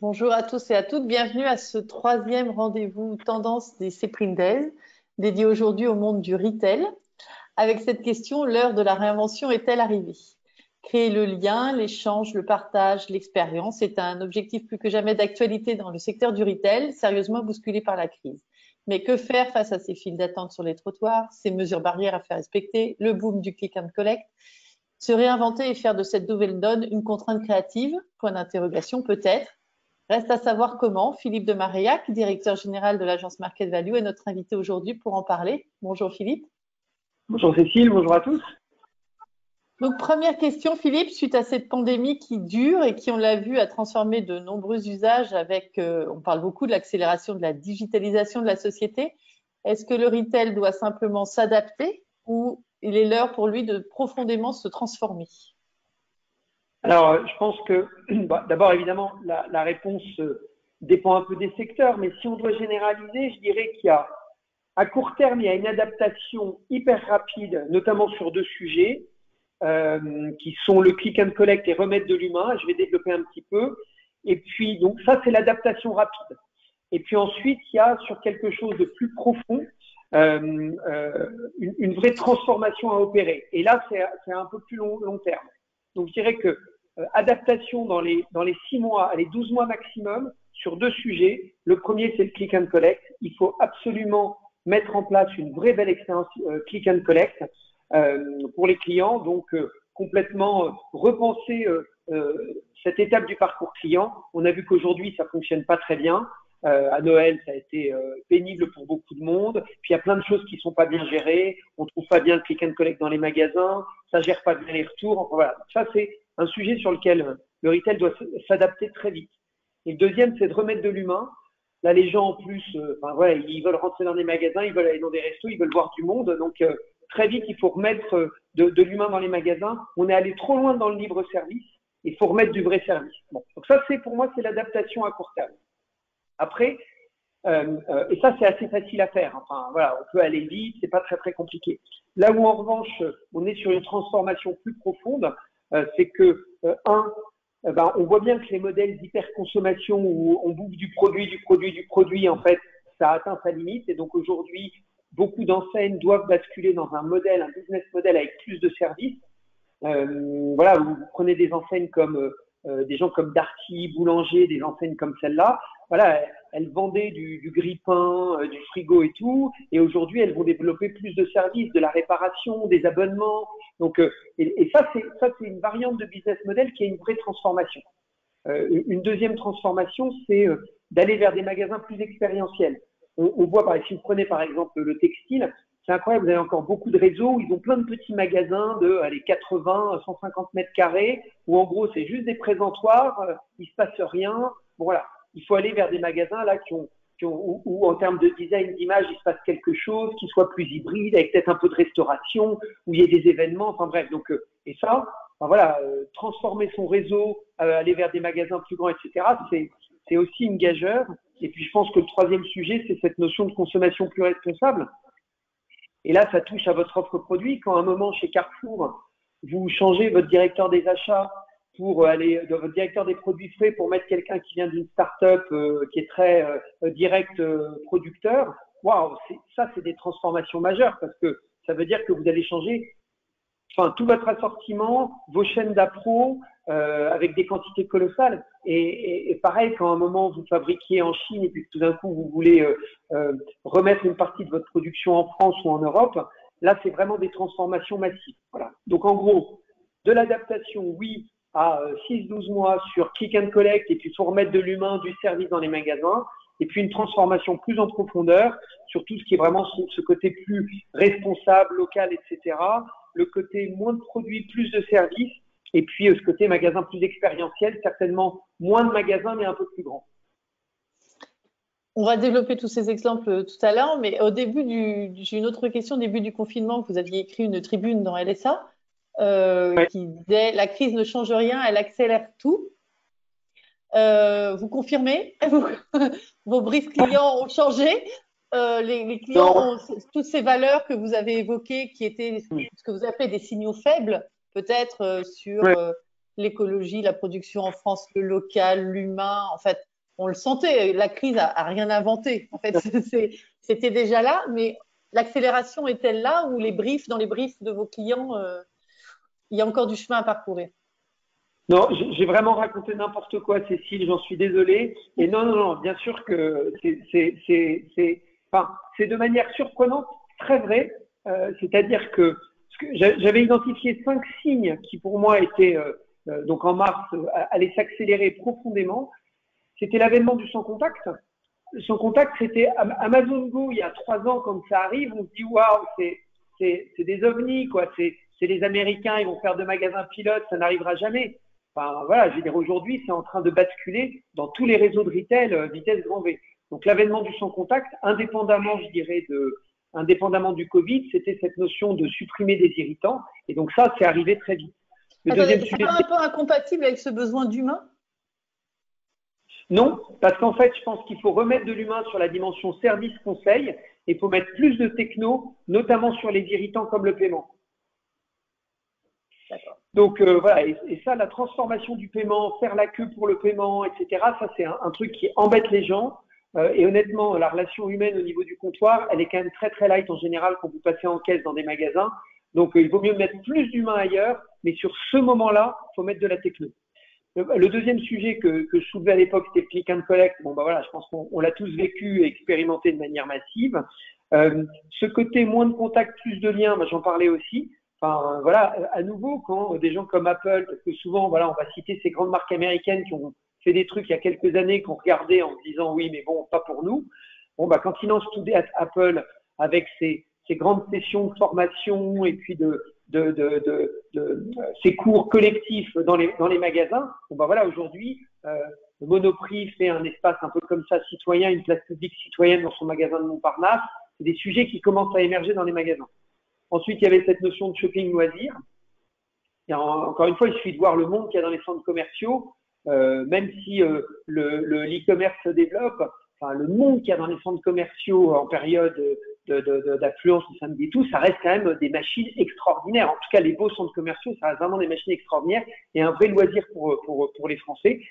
Bonjour à tous et à toutes, bienvenue à ce troisième rendez-vous tendance des Cyprines Days, dédié aujourd'hui au monde du retail. Avec cette question, l'heure de la réinvention est-elle arrivée? Créer le lien, l'échange, le partage, l'expérience est un objectif plus que jamais d'actualité dans le secteur du retail, sérieusement bousculé par la crise. Mais que faire face à ces files d'attente sur les trottoirs, ces mesures barrières à faire respecter, le boom du click and collect? Se réinventer et faire de cette nouvelle donne une contrainte créative? Point d'interrogation peut-être. Reste à savoir comment. Philippe de Marillac, directeur général de l'agence Market Value, est notre invité aujourd'hui pour en parler. Bonjour Philippe. Bonjour Cécile, bonjour à tous. Donc première question Philippe, suite à cette pandémie qui dure et qui, on l'a vu, a transformé de nombreux usages avec, on parle beaucoup de l'accélération de la digitalisation de la société. Est-ce que le retail doit simplement s'adapter ou il est l'heure pour lui de profondément se transformer? Alors, je pense que, d'abord, évidemment, la réponse dépend un peu des secteurs, mais si on doit généraliser, je dirais qu'il y a, à court terme, il y a une adaptation hyper rapide, notamment sur deux sujets, qui sont le click and collect et remettre de l'humain. Je vais développer un petit peu. Et puis, donc, ça, c'est l'adaptation rapide. Et puis ensuite, il y a sur quelque chose de plus profond, une vraie transformation à opérer. Et là, c'est un peu plus long terme. Donc, je dirais que adaptation dans les 6 mois, allez, 12 mois maximum, sur deux sujets. Le premier, c'est le click and collect. Il faut absolument mettre en place une vraie belle expérience click and collect pour les clients. Donc, complètement repenser cette étape du parcours client. On a vu qu'aujourd'hui, ça fonctionne pas très bien. À Noël, ça a été pénible pour beaucoup de monde. Puis il y a plein de choses qui sont pas bien gérées. On trouve pas bien le click and collect dans les magasins. Ça gère pas bien les retours. Enfin, voilà. Ça, c'est un sujet sur lequel le retail doit s'adapter très vite. Et le deuxième, c'est de remettre de l'humain. Là, les gens, en plus, ils veulent rentrer dans des magasins, ils veulent aller dans des restos, ils veulent voir du monde. Donc, très vite, il faut remettre de l'humain dans les magasins. On est allé trop loin dans le libre service. Il faut remettre du vrai service. Bon. Donc ça, pour moi, c'est l'adaptation à court terme. Après, et ça, c'est assez facile à faire. Enfin, voilà, on peut aller vite, c'est pas très très compliqué. Là où en revanche, on est sur une transformation plus profonde, c'est que on voit bien que les modèles d'hyperconsommation où on bouffe du produit, en fait, ça atteint sa limite. Et donc aujourd'hui, beaucoup d'enseignes doivent basculer dans un business model avec plus de services. Voilà, vous prenez des enseignes comme des gens comme Darty, Boulanger, des enseignes comme celle-là. Voilà, elles vendaient du grille-pain, du frigo et tout, et aujourd'hui elles vont développer plus de services, de la réparation, des abonnements. Donc, et ça c'est une variante de business model qui est une vraie transformation. Une deuxième transformation, c'est d'aller vers des magasins plus expérientiels. On voit, si vous prenez par exemple le textile, c'est incroyable, vous avez encore beaucoup de réseaux, ils ont plein de petits magasins de 80, 150 mètres carrés, où en gros c'est juste des présentoirs, il se passe rien. Bon voilà, il faut aller vers des magasins là où en termes de design, d'image, il se passe quelque chose, qui soit plus hybride, avec peut-être un peu de restauration, où il y ait des événements, enfin bref. Donc, et ça, transformer son réseau, aller vers des magasins plus grands, etc., c'est aussi une gageure. Et puis je pense que le troisième sujet, c'est cette notion de consommation plus responsable. Et là, ça touche à votre offre produit. Quand à un moment, chez Carrefour, vous changez votre directeur des achats pour aller dans votre directeur des produits frais pour mettre quelqu'un qui vient d'une start-up qui est très direct producteur, waouh, ça, c'est des transformations majeures parce que ça veut dire que vous allez changer tout votre assortiment, vos chaînes d'appro avec des quantités colossales. Et pareil, quand à un moment vous fabriquiez en Chine et puis que tout d'un coup vous voulez remettre une partie de votre production en France ou en Europe, là c'est vraiment des transformations massives. Voilà. Donc en gros, de l'adaptation, oui, à 6-12 mois sur click and collect et puis il faut remettre de l'humain, du service dans les magasins. Et puis une transformation plus en profondeur sur tout ce qui est vraiment ce côté plus responsable, local, etc. Le côté moins de produits, plus de services, et puis ce côté magasin plus expérientiel, certainement moins de magasins, mais un peu plus grand. On va développer tous ces exemples tout à l'heure, mais j'ai une autre question. Au début du confinement, vous aviez écrit une tribune dans LSA qui disait « La crise ne change rien, elle accélère tout ». Vous confirmez? Vos briefs clients ont changé? Les clients ont toutes ces valeurs que vous avez évoquées qui étaient ce que vous appelez des signaux faibles, peut-être sur l'écologie, la production en France, le local, l'humain. En fait, on le sentait. La crise a rien inventé. En fait, c'était déjà là, mais l'accélération est-elle là ou dans les briefs de vos clients, il y a encore du chemin à parcourir? Non, j'ai vraiment raconté n'importe quoi, Cécile, j'en suis désolé. Et non, non, non, bien sûr que enfin, c'est de manière surprenante très vrai. C'est-à-dire que, j'avais identifié 5 signes qui pour moi étaient, donc en mars, allaient s'accélérer profondément. C'était l'avènement du sans contact. Le sans contact, c'était Amazon Go il y a 3 ans, quand ça arrive, on se dit waouh, c'est des ovnis, quoi. C'est les Américains, ils vont faire de magasins pilotes, ça n'arrivera jamais. Enfin, voilà, je veux dire, aujourd'hui, c'est en train de basculer dans tous les réseaux de retail, vitesse grand V. Donc, l'avènement du sans contact, indépendamment, je dirais, indépendamment du Covid, c'était cette notion de supprimer des irritants. Et donc, ça, c'est arrivé très vite. Attendez, c'est pas un peu incompatible avec ce besoin d'humain? Non, parce qu'en fait, je pense qu'il faut remettre de l'humain sur la dimension service-conseil et il faut mettre plus de techno, notamment sur les irritants comme le paiement. Donc voilà, et ça, la transformation du paiement, faire la queue pour le paiement, etc., ça c'est un truc qui embête les gens. Et honnêtement, la relation humaine au niveau du comptoir, elle est quand même très très light en général quand vous passez en caisse dans des magasins. Donc il vaut mieux mettre plus d'humain ailleurs, mais sur ce moment-là, il faut mettre de la techno. Le deuxième sujet que je soulevais à l'époque, c'était le click and collect. Bon, bah voilà, je pense qu'on l'a tous vécu et expérimenté de manière massive. Ce côté moins de contact, plus de liens, bah, j'en parlais aussi. Enfin, voilà, à nouveau, quand des gens comme Apple, parce que souvent, voilà, on va citer ces grandes marques américaines qui ont fait des trucs il y a quelques années qu'on regardait en se disant oui, mais bon, pas pour nous. Bon, bah, quand ils lancent tout Apple avec ces grandes sessions de formation et puis ces cours collectifs dans les magasins, bon, bah, voilà, aujourd'hui, le Monoprix fait un espace un peu comme ça, citoyen, une place publique citoyenne dans son magasin de Montparnasse. C'est des sujets qui commencent à émerger dans les magasins. Ensuite, il y avait cette notion de shopping loisir. Et encore une fois, il suffit de voir le monde qu'il y a dans les centres commerciaux, même si l'e-commerce se développe, enfin, le monde qu'il y a dans les centres commerciaux en période d'affluence le samedi et tout, ça reste quand même des machines extraordinaires. En tout cas, les beaux centres commerciaux, ça reste vraiment des machines extraordinaires et un vrai loisir pour les Français.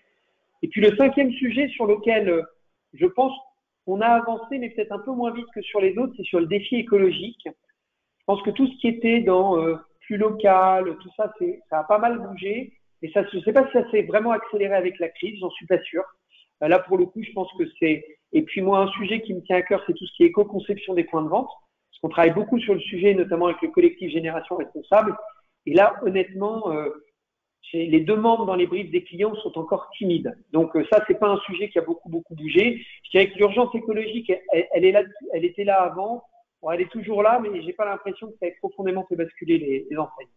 Et puis le 5e sujet sur lequel je pense qu'on a avancé, mais peut-être un peu moins vite que sur les autres, c'est sur le défi écologique. Je pense que tout ce qui était dans plus local, tout ça, ça a pas mal bougé. Et ça, je ne sais pas si ça s'est vraiment accéléré avec la crise, j'en suis pas sûr. Là, pour le coup, je pense que c'est… Et puis moi, un sujet qui me tient à cœur, c'est tout ce qui est éco-conception des points de vente. Parce qu'on travaille beaucoup sur le sujet, notamment avec le collectif Génération Responsable. Et là, honnêtement, les demandes dans les briefs des clients sont encore timides. Donc ça, c'est pas un sujet qui a beaucoup bougé. Je dirais que l'urgence écologique, elle est là, elle était là avant. Bon, elle est toujours là, mais j'ai pas l'impression que ça ait profondément fait basculer les enseignes.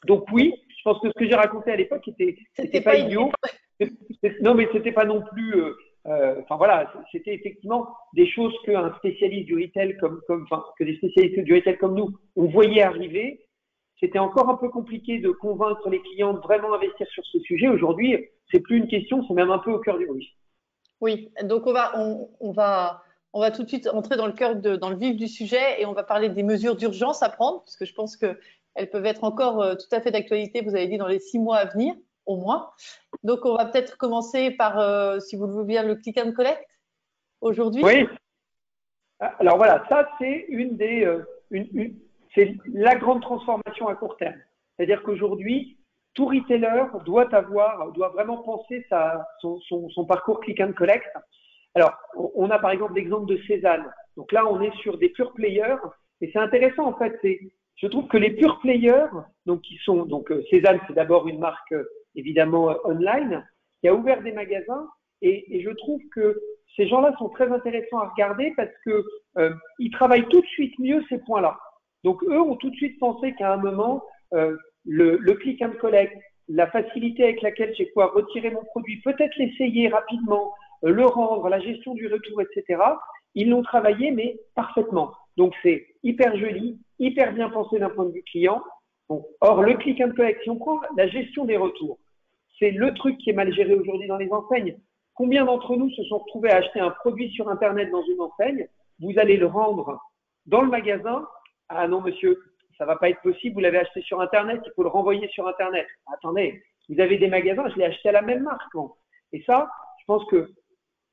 Donc oui, je pense que ce que j'ai raconté à l'époque c'était pas idiot. Non, mais c'était pas non plus. Enfin voilà, c'était effectivement des choses qu'un spécialiste du retail que des spécialistes du retail comme nous, on voyait arriver. C'était encore un peu compliqué de convaincre les clients de vraiment investir sur ce sujet. Aujourd'hui, c'est plus une question, c'est même un peu au cœur du bruit. Oui, donc on va tout de suite entrer dans le vif du sujet et on va parler des mesures d'urgence à prendre, parce que je pense qu'elles peuvent être encore tout à fait d'actualité, vous avez dit, dans les 6 mois à venir, au moins. Donc, on va peut-être commencer par, si vous le voulez bien, le click and collect aujourd'hui. Oui. Alors voilà, ça, c'est c'est la grande transformation à court terme. C'est-à-dire qu'aujourd'hui, tout retailer doit vraiment penser son parcours click and collect. Alors, on a par exemple l'exemple de Cézanne. Donc là, on est sur des pure players. Et c'est intéressant, en fait. Je trouve que les pure players, Cézanne, c'est d'abord une marque, évidemment, online, qui a ouvert des magasins. Et je trouve que ces gens-là sont très intéressants à regarder parce que ils travaillent tout de suite mieux ces points-là. Donc, eux ont tout de suite pensé qu'à un moment, le click and collect, la facilité avec laquelle j'ai pouvoir retirer mon produit, peut-être l'essayer rapidement, le rendre, la gestion du retour, etc. Ils l'ont travaillé, mais parfaitement. Donc, c'est hyper joli, hyper bien pensé d'un point de vue client. Bon. Or, le click and collect, si on prend la gestion des retours, c'est le truc qui est mal géré aujourd'hui dans les enseignes. Combien d'entre nous se sont retrouvés à acheter un produit sur Internet dans une enseigne? Vous allez le rendre dans le magasin. Ah non, monsieur, ça va pas être possible, vous l'avez acheté sur Internet, il faut le renvoyer sur Internet. Attendez, vous avez des magasins, je l'ai acheté à la même marque. Bon. Et ça, je pense que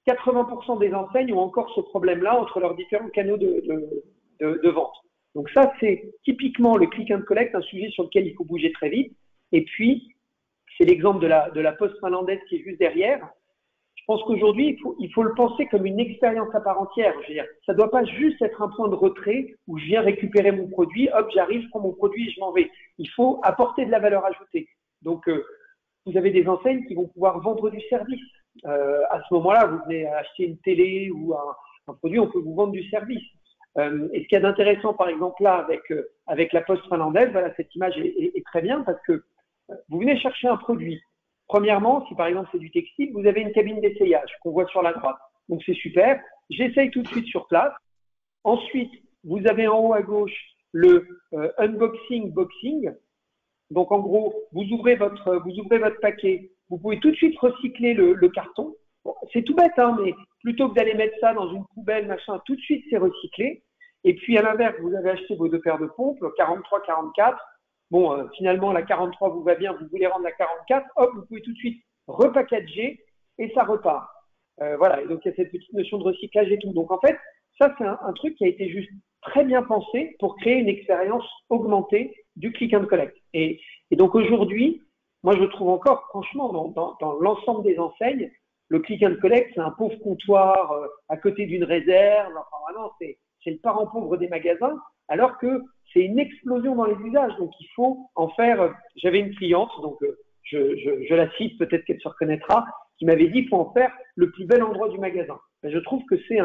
80% des enseignes ont encore ce problème-là entre leurs différents canaux de vente. Donc ça, c'est typiquement le click and collect, un sujet sur lequel il faut bouger très vite. Et puis, c'est l'exemple de la poste finlandaise qui est juste derrière. Je pense qu'aujourd'hui, il faut le penser comme une expérience à part entière. Je veux dire, ça ne doit pas juste être un point de retrait où je viens récupérer mon produit, hop, j'arrive, je prends mon produit et je m'en vais. Il faut apporter de la valeur ajoutée. Donc, vous avez des enseignes qui vont pouvoir vendre du service. À ce moment-là, vous venez acheter une télé ou un produit, on peut vous vendre du service. Et ce qu'il y a d'intéressant, par exemple, là, avec la poste finlandaise, voilà, cette image est très bien parce que vous venez chercher un produit. Premièrement, si par exemple c'est du textile, vous avez une cabine d'essayage qu'on voit sur la droite. Donc c'est super. J'essaye tout de suite sur place. Ensuite, vous avez en haut à gauche le unboxing boxing. Donc en gros, vous ouvrez votre paquet. Vous pouvez tout de suite recycler le carton. Bon, c'est tout bête, hein, mais plutôt que d'aller mettre ça dans une poubelle, machin, tout de suite c'est recyclé. Et puis à l'inverse, vous avez acheté vos deux paires de pompes, 43, 44. Bon, finalement, la 43 vous va bien, vous voulez rendre la 44, hop, vous pouvez tout de suite repackager et ça repart. Voilà, et donc il y a cette petite notion de recyclage et tout. Donc en fait, ça c'est un truc qui a été juste très bien pensé pour créer une expérience augmentée du click and collect. Et donc aujourd'hui, moi je trouve encore, franchement, dans l'ensemble des enseignes, le click and collect, c'est un pauvre comptoir à côté d'une réserve. Enfin vraiment, c'est le parent pauvre des magasins, alors que c'est une explosion dans les usages. Donc, il faut en faire. J'avais une cliente, donc je la cite, peut-être qu'elle se reconnaîtra, qui m'avait dit qu'il faut en faire le plus bel endroit du magasin. Et je trouve que c'est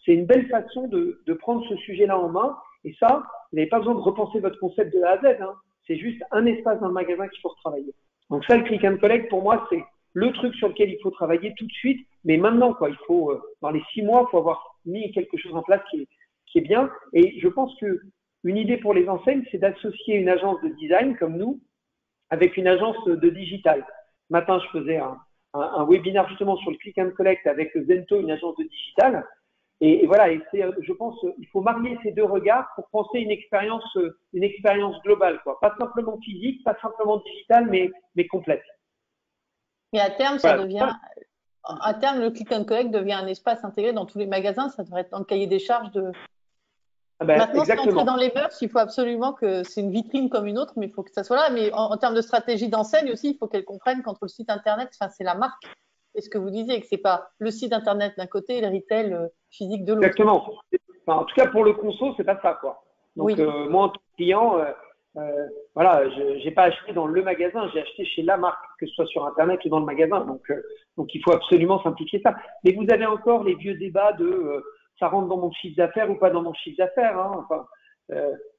une belle façon de prendre ce sujet-là en main. Et ça, vous n'avez pas besoin de repenser votre concept de A à Z. Hein. C'est juste un espace dans le magasin qu'il faut retravailler. Donc ça, le click and collect, pour moi, c'est le truc sur lequel il faut travailler tout de suite. Mais maintenant, quoi, il faut, dans les 6 mois, il faut avoir mis quelque chose en place qui est bien. Et je pense que une idée pour les enseignes, c'est d'associer une agence de design comme nous avec une agence de digital. Ce matin, je faisais un webinaire justement sur le click and collect avec Zento, une agence de digital. Et voilà, et je pense, il faut marier ces deux regards pour penser une expérience globale, quoi. Pas simplement physique, pas simplement digitale, mais complète. Et à terme, à terme, le click and collect devient un espace intégré dans tous les magasins. Ça devrait être dans le cahier des charges de. Maintenant, c'est entré dans les mœurs. Il faut absolument que c'est une vitrine comme une autre, mais il faut que ça soit là. Mais en termes de stratégie d'enseigne aussi, il faut qu'elle comprenne qu'entre le site internet, c'est la marque. Et ce que vous disiez, que c'est pas le site internet d'un côté et le retail physique de l'autre. Exactement. Enfin, en tout cas, pour le conso, c'est pas ça, quoi. Donc, oui. Moi, en tant que client, voilà, j'ai pas acheté dans le magasin, j'ai acheté chez la marque, que ce soit sur internet ou dans le magasin. Donc il faut absolument simplifier ça. Mais vous avez encore les vieux débats de ça rentre dans mon chiffre d'affaires ou pas dans mon chiffre d'affaires. Hein. Enfin,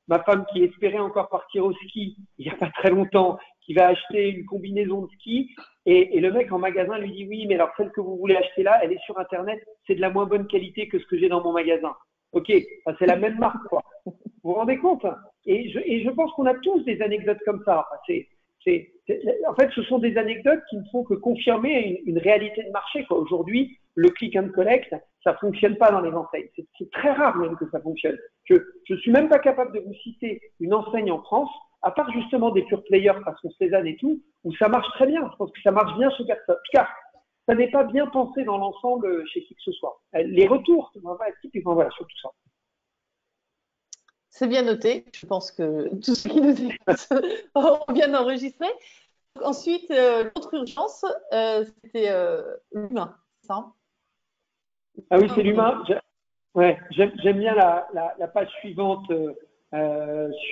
ma femme qui espérait encore partir au ski il n'y a pas très longtemps, qui va acheter une combinaison de ski, et le mec en magasin lui dit oui, mais alors celle que vous voulez acheter là, elle est sur internet, c'est de la moins bonne qualité que ce que j'ai dans mon magasin. Ok, enfin, c'est la même marque, quoi. Vous vous rendez compte? Et je pense qu'on a tous des anecdotes comme ça. Enfin, en fait, ce sont des anecdotes qui ne font que confirmer une réalité de marché, quoi. Aujourd'hui, le click and collect, ça fonctionne pas dans les enseignes. C'est très rare même que ça fonctionne. Je suis même pas capable de vous citer une enseigne en France, à part justement des pure players façon Cézanne et tout, où ça marche très bien. Je pense que ça marche bien chez personne. En tout cas, ça n'est pas bien pensé dans l'ensemble chez qui que ce soit. Les retours, typiquement, voilà, sur tout ça. C'est bien noté. Je pense que tout ce qui nous écoute ont bien enregistré. Ensuite, l'autre urgence, c'était l'humain. Ça. Ah oui, c'est l'humain. Ouais, j'aime bien la page suivante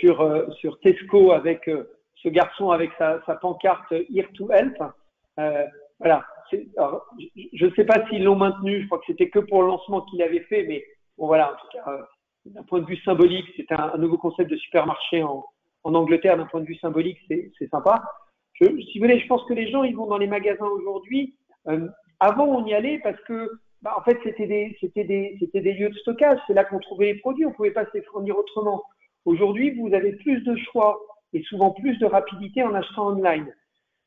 sur Tesco avec ce garçon avec sa pancarte Here to Help. Voilà. Alors, je ne sais pas s'ils l'ont maintenu. Je crois que c'était que pour le lancement qu'il avait fait, mais bon voilà. En tout cas, d'un point de vue symbolique, c'est un nouveau concept de supermarché en Angleterre. D'un point de vue symbolique, c'est sympa. Si vous voulez, je pense que les gens, ils vont dans les magasins aujourd'hui. Avant, on y allait parce que, en fait, c'était des lieux de stockage. C'est là qu'on trouvait les produits. On pouvait pas se les fournir autrement. Aujourd'hui, vous avez plus de choix et souvent plus de rapidité en achetant online.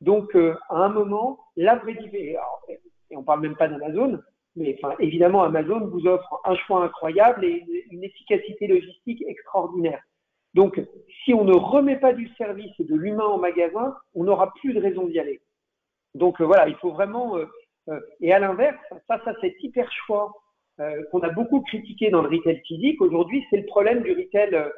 Donc, à un moment, la vraie différence, et on parle même pas d'Amazon, mais enfin, évidemment, Amazon vous offre un choix incroyable et une efficacité logistique extraordinaire. Donc, si on ne remet pas du service et de l'humain en magasin, on n'aura plus de raison d'y aller. Donc voilà, il faut vraiment. Et à l'inverse, face à cet hyper choix qu'on a beaucoup critiqué dans le retail physique, aujourd'hui, c'est le problème du retail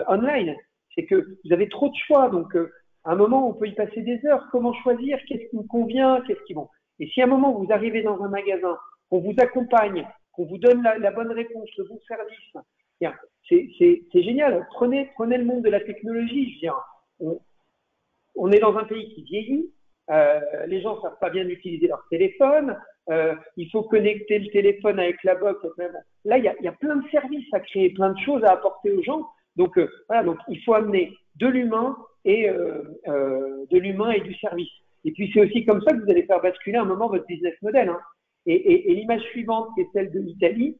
online. C'est que vous avez trop de choix. Donc, à un moment, on peut y passer des heures. Comment choisir? Qu'est-ce qui me convient? Qu'est-ce qui bon? Et si à un moment, vous arrivez dans un magasin, qu'on vous accompagne, qu'on vous donne la bonne réponse, le bon service, bien, c'est génial. Prenez le monde de la technologie. Je veux dire, on est dans un pays qui vieillit. Les gens ne savent pas bien utiliser leur téléphone. Il faut connecter le téléphone avec la box. Là, il y a plein de services à créer, plein de choses à apporter aux gens. Donc, voilà, donc il faut amener de l'humain et du service. Et puis, c'est aussi comme ça que vous allez faire basculer à un moment votre business model. Hein. Et l'image suivante, qui est celle de l'Italie,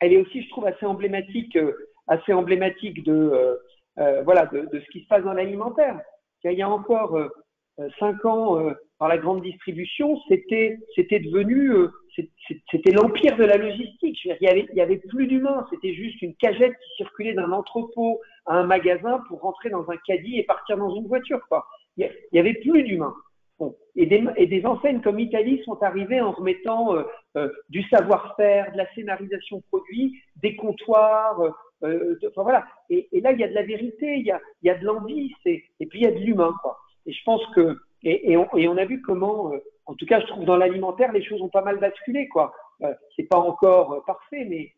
elle est aussi, je trouve, assez emblématique de ce qui se passe dans l'alimentaire. Il y a encore 5 ans, par la grande distribution, c'était l'empire de la logistique. Je veux dire, il y avait plus d'humains, c'était juste une cagette qui circulait d'un entrepôt à un magasin pour rentrer dans un caddie et partir dans une voiture, quoi. Il y avait plus d'humains. Bon. Et des enseignes comme Italie sont arrivées en remettant du savoir-faire, de la scénarisation produit, des comptoirs, enfin voilà. Et là, il y a de la vérité, il y a de l'envie, et puis il y a de l'humain, quoi. Et je pense que on a vu comment, en tout cas, je trouve dans l'alimentaire, les choses ont pas mal basculé, quoi. C'est pas encore parfait, mais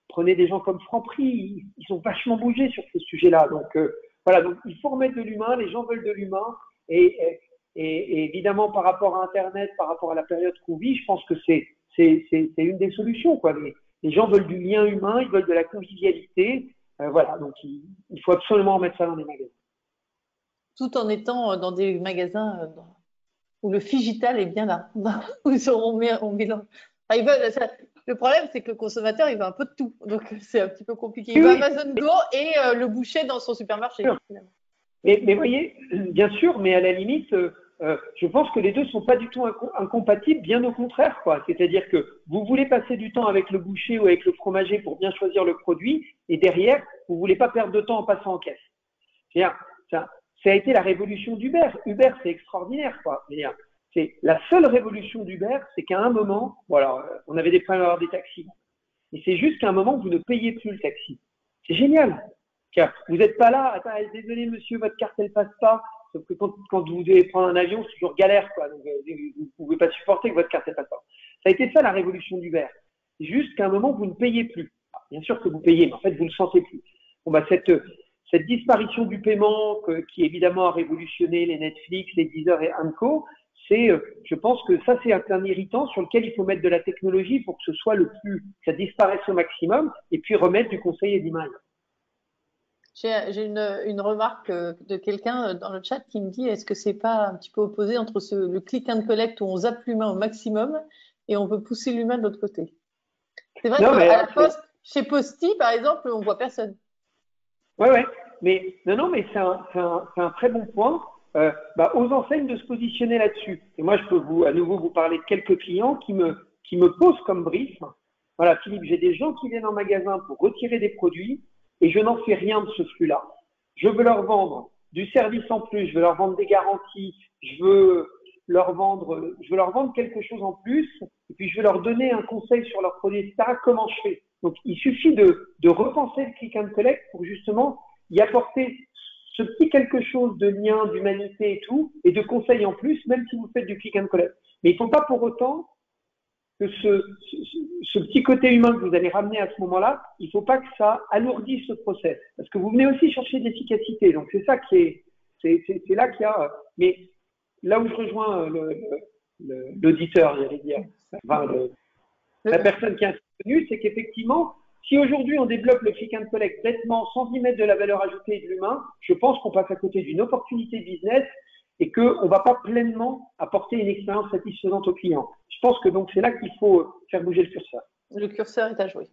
prenez des gens comme Franprix, ils ont vachement bougé sur ces sujets-là. Donc voilà, donc il faut remettre de l'humain, les gens veulent de l'humain, et évidemment par rapport à Internet, par rapport à la période qu'on vit, je pense que c'est une des solutions, quoi. Les gens veulent du lien humain, ils veulent de la convivialité, voilà, donc il faut absolument remettre ça dans les magasins. Tout en étant dans des magasins où le digital est bien là. Où on mélange. Enfin, le problème, c'est que le consommateur, il veut un peu de tout. Donc, c'est un petit peu compliqué. Il veut Amazon Go et le boucher dans son supermarché. Mais voyez, bien sûr, mais à la limite, je pense que les deux sont pas du tout incompatibles, bien au contraire, quoi. C'est-à-dire que vous voulez passer du temps avec le boucher ou avec le fromager pour bien choisir le produit, et derrière, vous voulez pas perdre de temps en passant en caisse. C'est-à-dire, ça a été la révolution d'Uber. Uber, c'est extraordinaire, quoi. C'est la seule révolution d'Uber, c'est qu'à un moment, voilà, on avait des problèmes à avoir des taxis. Et c'est juste qu'à un moment, vous ne payez plus le taxi. C'est génial. Car vous n'êtes pas là, attends, désolé monsieur, votre carte elle passe pas. Sauf que quand vous devez prendre un avion, c'est toujours galère, quoi. Donc, vous ne pouvez pas supporter que votre carte elle passe pas. Ça a été ça la révolution d'Uber. C'est juste qu'à un moment, vous ne payez plus. Alors, bien sûr que vous payez, mais en fait, vous ne le sentez plus. Bon, bah, cette disparition du paiement qui évidemment a révolutionné les Netflix, les Deezer et Co, je pense que ça c'est un irritant sur lequel il faut mettre de la technologie pour que ce soit que ça disparaisse au maximum et puis remettre du conseil et d'image. J'ai une remarque de quelqu'un dans le chat qui me dit, est-ce que c'est pas un petit peu opposé entre le click and collect où on zappe l'humain au maximum et on veut pousser l'humain de l'autre côté? C'est vrai qu'à la poste, chez Posti par exemple, on voit personne. Ouais. Mais non, mais c'est un très bon point. Aux enseignes de se positionner là-dessus. Et moi, je peux à nouveau vous parler de quelques clients qui me posent comme brief. Voilà, Philippe, j'ai des gens qui viennent en magasin pour retirer des produits et je n'en fais rien de ce flux-là. Je veux leur vendre du service en plus, je veux leur vendre des garanties, je veux leur vendre quelque chose en plus et puis je veux leur donner un conseil sur leurs produits, etc. Comment je fais? Donc, il suffit de repenser le click and collect pour justement y apporter ce petit quelque chose de lien, d'humanité et tout, et de conseils en plus, même si vous faites du click and collect. Mais il ne faut pas pour autant que ce petit côté humain que vous allez ramener à ce moment-là, il ne faut pas que ça alourdisse ce process. Parce que vous venez aussi chercher de l'efficacité. Donc, c'est ça c'est là qu'il y a, mais là où je rejoins l'auditeur, j'allais dire, enfin, la personne qui est intervenue, c'est qu'effectivement, si aujourd'hui on développe le click and collect bêtement, sans y mettre de la valeur ajoutée et de l'humain, je pense qu'on passe à côté d'une opportunité business et qu'on ne va pas pleinement apporter une expérience satisfaisante aux clients. Je pense que donc c'est là qu'il faut faire bouger le curseur. Le curseur est à jouer.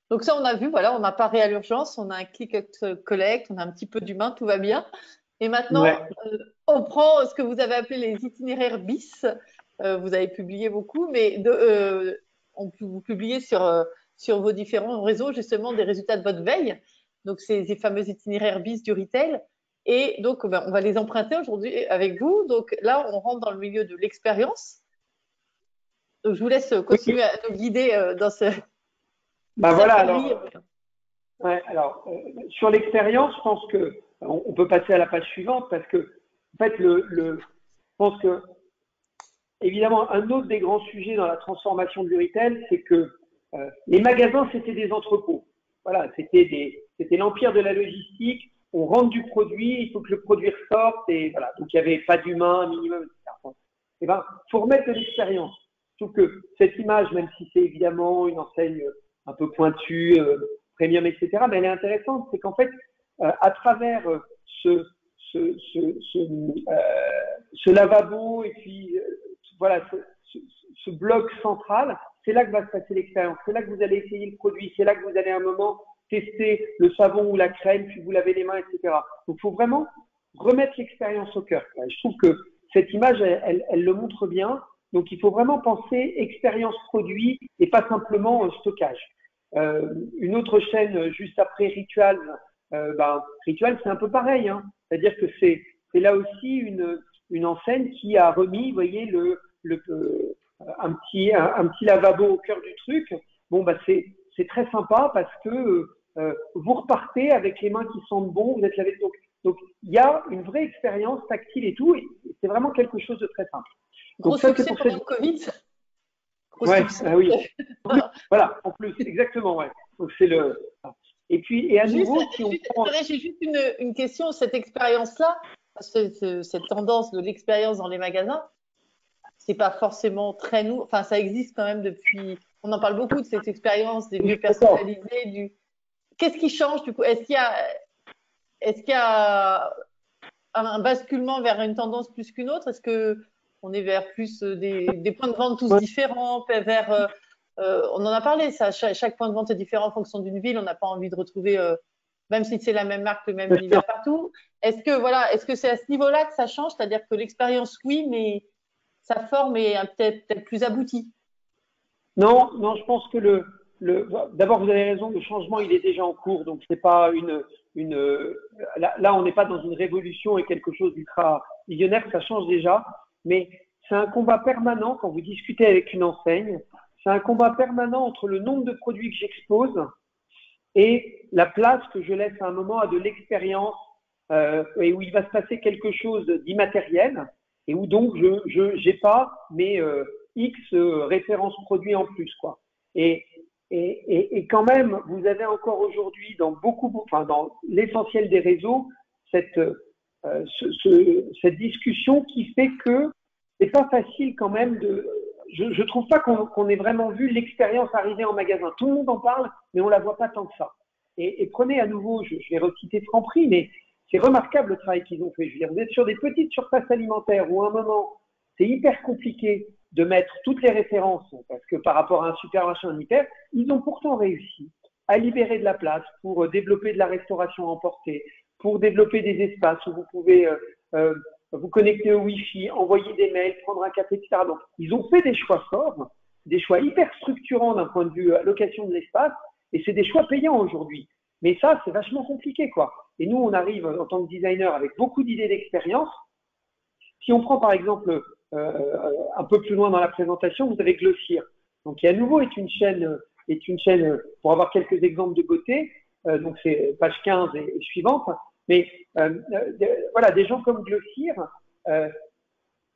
Donc ça, on a vu, voilà, on a paré à l'urgence, on a un click and collect, on a un petit peu d'humain, tout va bien. Et maintenant, on prend ce que vous avez appelé les itinéraires bis. Vous avez publié beaucoup, mais vous publiez sur vos différents réseaux justement des résultats de votre veille. donc ces fameux itinéraires bis du retail. Et donc, on va les emprunter aujourd'hui avec vous. Donc là, on rentre dans le milieu de l'expérience. Donc, je vous laisse continuer à nous guider dans ce. Ben voilà, alors, sur l'expérience, je pense que on peut passer à la page suivante parce que, en fait, je pense que, évidemment, un autre des grands sujets dans la transformation du retail, c'est que les magasins, c'était des entrepôts. Voilà, c'était l'empire de la logistique. On rentre du produit, il faut que le produit ressorte, et voilà. Donc, il n'y avait pas d'humain, un minimum, etc. Eh ben, faut remettre de l'expérience. Je trouve que cette image, même si c'est évidemment une enseigne un peu pointue, premium, etc., mais elle est intéressante. C'est qu'en fait, à travers ce lavabo et puis voilà, ce bloc central, c'est là que va se passer l'expérience. C'est là que vous allez essayer le produit. C'est là que vous allez à un moment tester le savon ou la crème, puis vous lavez les mains, etc. Donc, il faut vraiment remettre l'expérience au cœur. Je trouve que cette image, elle le montre bien. Donc, il faut vraiment penser expérience produit et pas simplement stockage. Une autre chaîne juste après Ritual, Ritual, c'est un peu pareil. Hein. C'est-à-dire que c'est là aussi une enseigne qui a remis, vous voyez, un petit lavabo au cœur du truc. Bon, bah, c'est très sympa parce que vous repartez avec les mains qui sentent bon, vous êtes lavé. Donc, il y a une vraie expérience tactile et tout, et c'est vraiment quelque chose de très simple. Gros succès pendant le Covid. Ouais, oui. Voilà, en plus, exactement, ouais. Donc, c'est le. Et puis, et à nouveau, si on prend. J'ai juste une question, cette expérience-là, cette tendance de l'expérience dans les magasins, c'est pas forcément très nouveau. Enfin, ça existe quand même depuis. On en parle beaucoup de cette expérience des lieux personnalisés. Qu'est-ce qui change du coup? Est-ce qu'il y a un basculement vers une tendance plus qu'une autre? Est-ce que on est vers plus des points de vente tous différents, vers on en a parlé, ça. Chaque point de vente est différent en fonction d'une ville. On n'a pas envie de retrouver, même si c'est la même marque, le même univers partout. Est-ce que c'est à ce niveau-là que ça change? C'est-à-dire que l'expérience, oui, mais sa forme est peut-être plus aboutie. Non, je pense que d'abord vous avez raison, le changement il est déjà en cours, donc c'est pas là on n'est pas dans une révolution et quelque chose d'ultra visionnaire, ça change déjà, mais c'est un combat permanent quand vous discutez avec une enseigne, c'est un combat permanent entre le nombre de produits que j'expose et la place que je laisse à un moment à de l'expérience et où il va se passer quelque chose d'immatériel et où donc je j'ai pas mes X références produits en plus, quoi. Et quand même, vous avez encore aujourd'hui dans dans l'essentiel des réseaux cette discussion qui fait que c'est pas facile quand même je trouve pas qu'on ait vraiment vu l'expérience arriver en magasin. Tout le monde en parle, mais on la voit pas tant que ça. Et prenez à nouveau, je vais reciter Franprix, mais c'est remarquable le travail qu'ils ont fait. Je veux dire, vous êtes sur des petites surfaces alimentaires où à un moment, c'est hyper compliqué de mettre toutes les références, parce que par rapport à un supermarché en hyper, ils ont pourtant réussi à libérer de la place pour développer de la restauration emportée, pour développer des espaces où vous pouvez vous connecter au Wi-Fi, envoyer des mails, prendre un café, etc. Donc, ils ont fait des choix forts, des choix hyper structurants d'un point de vue allocation de l'espace, et c'est des choix payants aujourd'hui. Mais ça, c'est vachement compliqué, quoi. Et nous, on arrive en tant que designer avec beaucoup d'idées d'expérience. Si on prend par exemple un peu plus loin dans la présentation, vous avez Glossier. Donc, qui à nouveau est une chaîne pour avoir quelques exemples de beauté. Donc, c'est page 15 et suivante. Mais voilà, des gens comme Glossier, il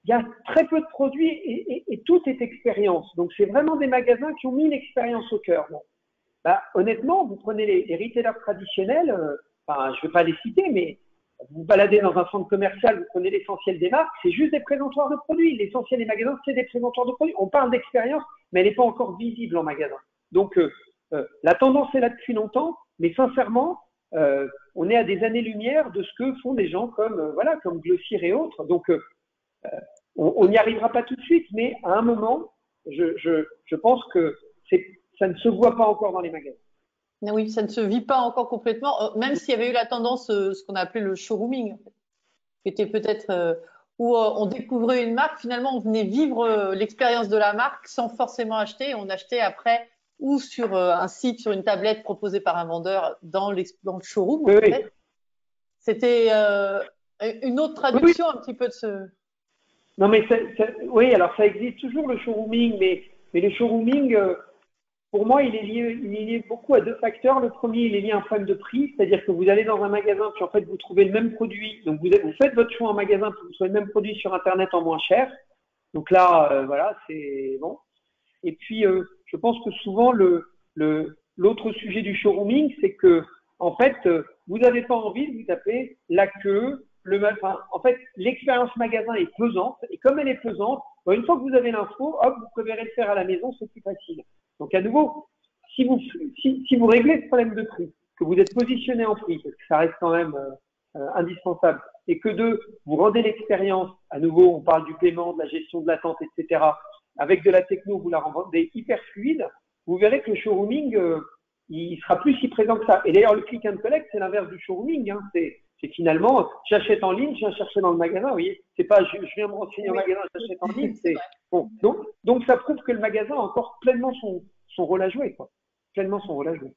y a très peu de produits et tout est expérience. Donc, c'est vraiment des magasins qui ont mis l'expérience au cœur. Bon. Bah, honnêtement, vous prenez les retailers traditionnels, enfin, je ne vais pas les citer, mais vous baladez dans un centre commercial, vous prenez l'essentiel des marques, c'est juste des présentoirs de produits. L'essentiel des magasins, c'est des présentoirs de produits. On parle d'expérience, mais elle n'est pas encore visible en magasin. Donc, la tendance est là depuis longtemps, mais sincèrement, on est à des années-lumière de ce que font des gens comme Glossier et autres. Donc, on n'y arrivera pas tout de suite, mais à un moment, je pense que ça ne se voit pas encore dans les magasins. Oui, ça ne se vit pas encore complètement, même s'il y avait eu la tendance, ce qu'on a appelé le showrooming, qui était peut-être où on découvrait une marque, finalement on venait vivre l'expérience de la marque sans forcément acheter, on achetait après ou sur un site, sur une tablette proposée par un vendeur dans le showroom, Oui, en oui. fait. C'était une autre Oui, oui. traduction un petit peu de ce… Non, mais oui, alors ça existe toujours le showrooming, mais le showrooming, pour moi, il est lié beaucoup à deux facteurs. Le premier, il est lié à un problème de prix, c'est-à-dire que vous allez dans un magasin, puis en fait, vous trouvez le même produit. Donc, vous faites votre choix en magasin, puis vous trouvez le même produit sur Internet en moins cher. Donc là, voilà, c'est bon. Et puis, je pense que souvent, l'autre sujet du showrooming, c'est que, en fait, vous n'avez pas envie de vous taper la queue, enfin, en fait, l'expérience magasin est pesante. Et comme elle est pesante, une fois que vous avez l'info, hop, vous préférez le faire à la maison, c'est plus facile. Donc, à nouveau, si vous réglez ce problème de prix, que vous êtes positionné en prix, parce que ça reste quand même indispensable, et que vous rendez l'expérience, à nouveau, on parle du paiement, de la gestion de l'attente, etc., avec de la techno, vous la rendez hyper fluide, vous verrez que le showrooming, il sera plus si présent que ça. Et d'ailleurs, le click and collect, c'est l'inverse du showrooming. Hein. C'est finalement, j'achète en ligne, je viens chercher dans le magasin. Vous voyez, c'est pas, je viens me renseigner au magasin, j'achète en ligne. C'est bon. Donc, ça prouve que le magasin a encore pleinement son rôle à jouer, quoi. Pleinement son rôle à jouer.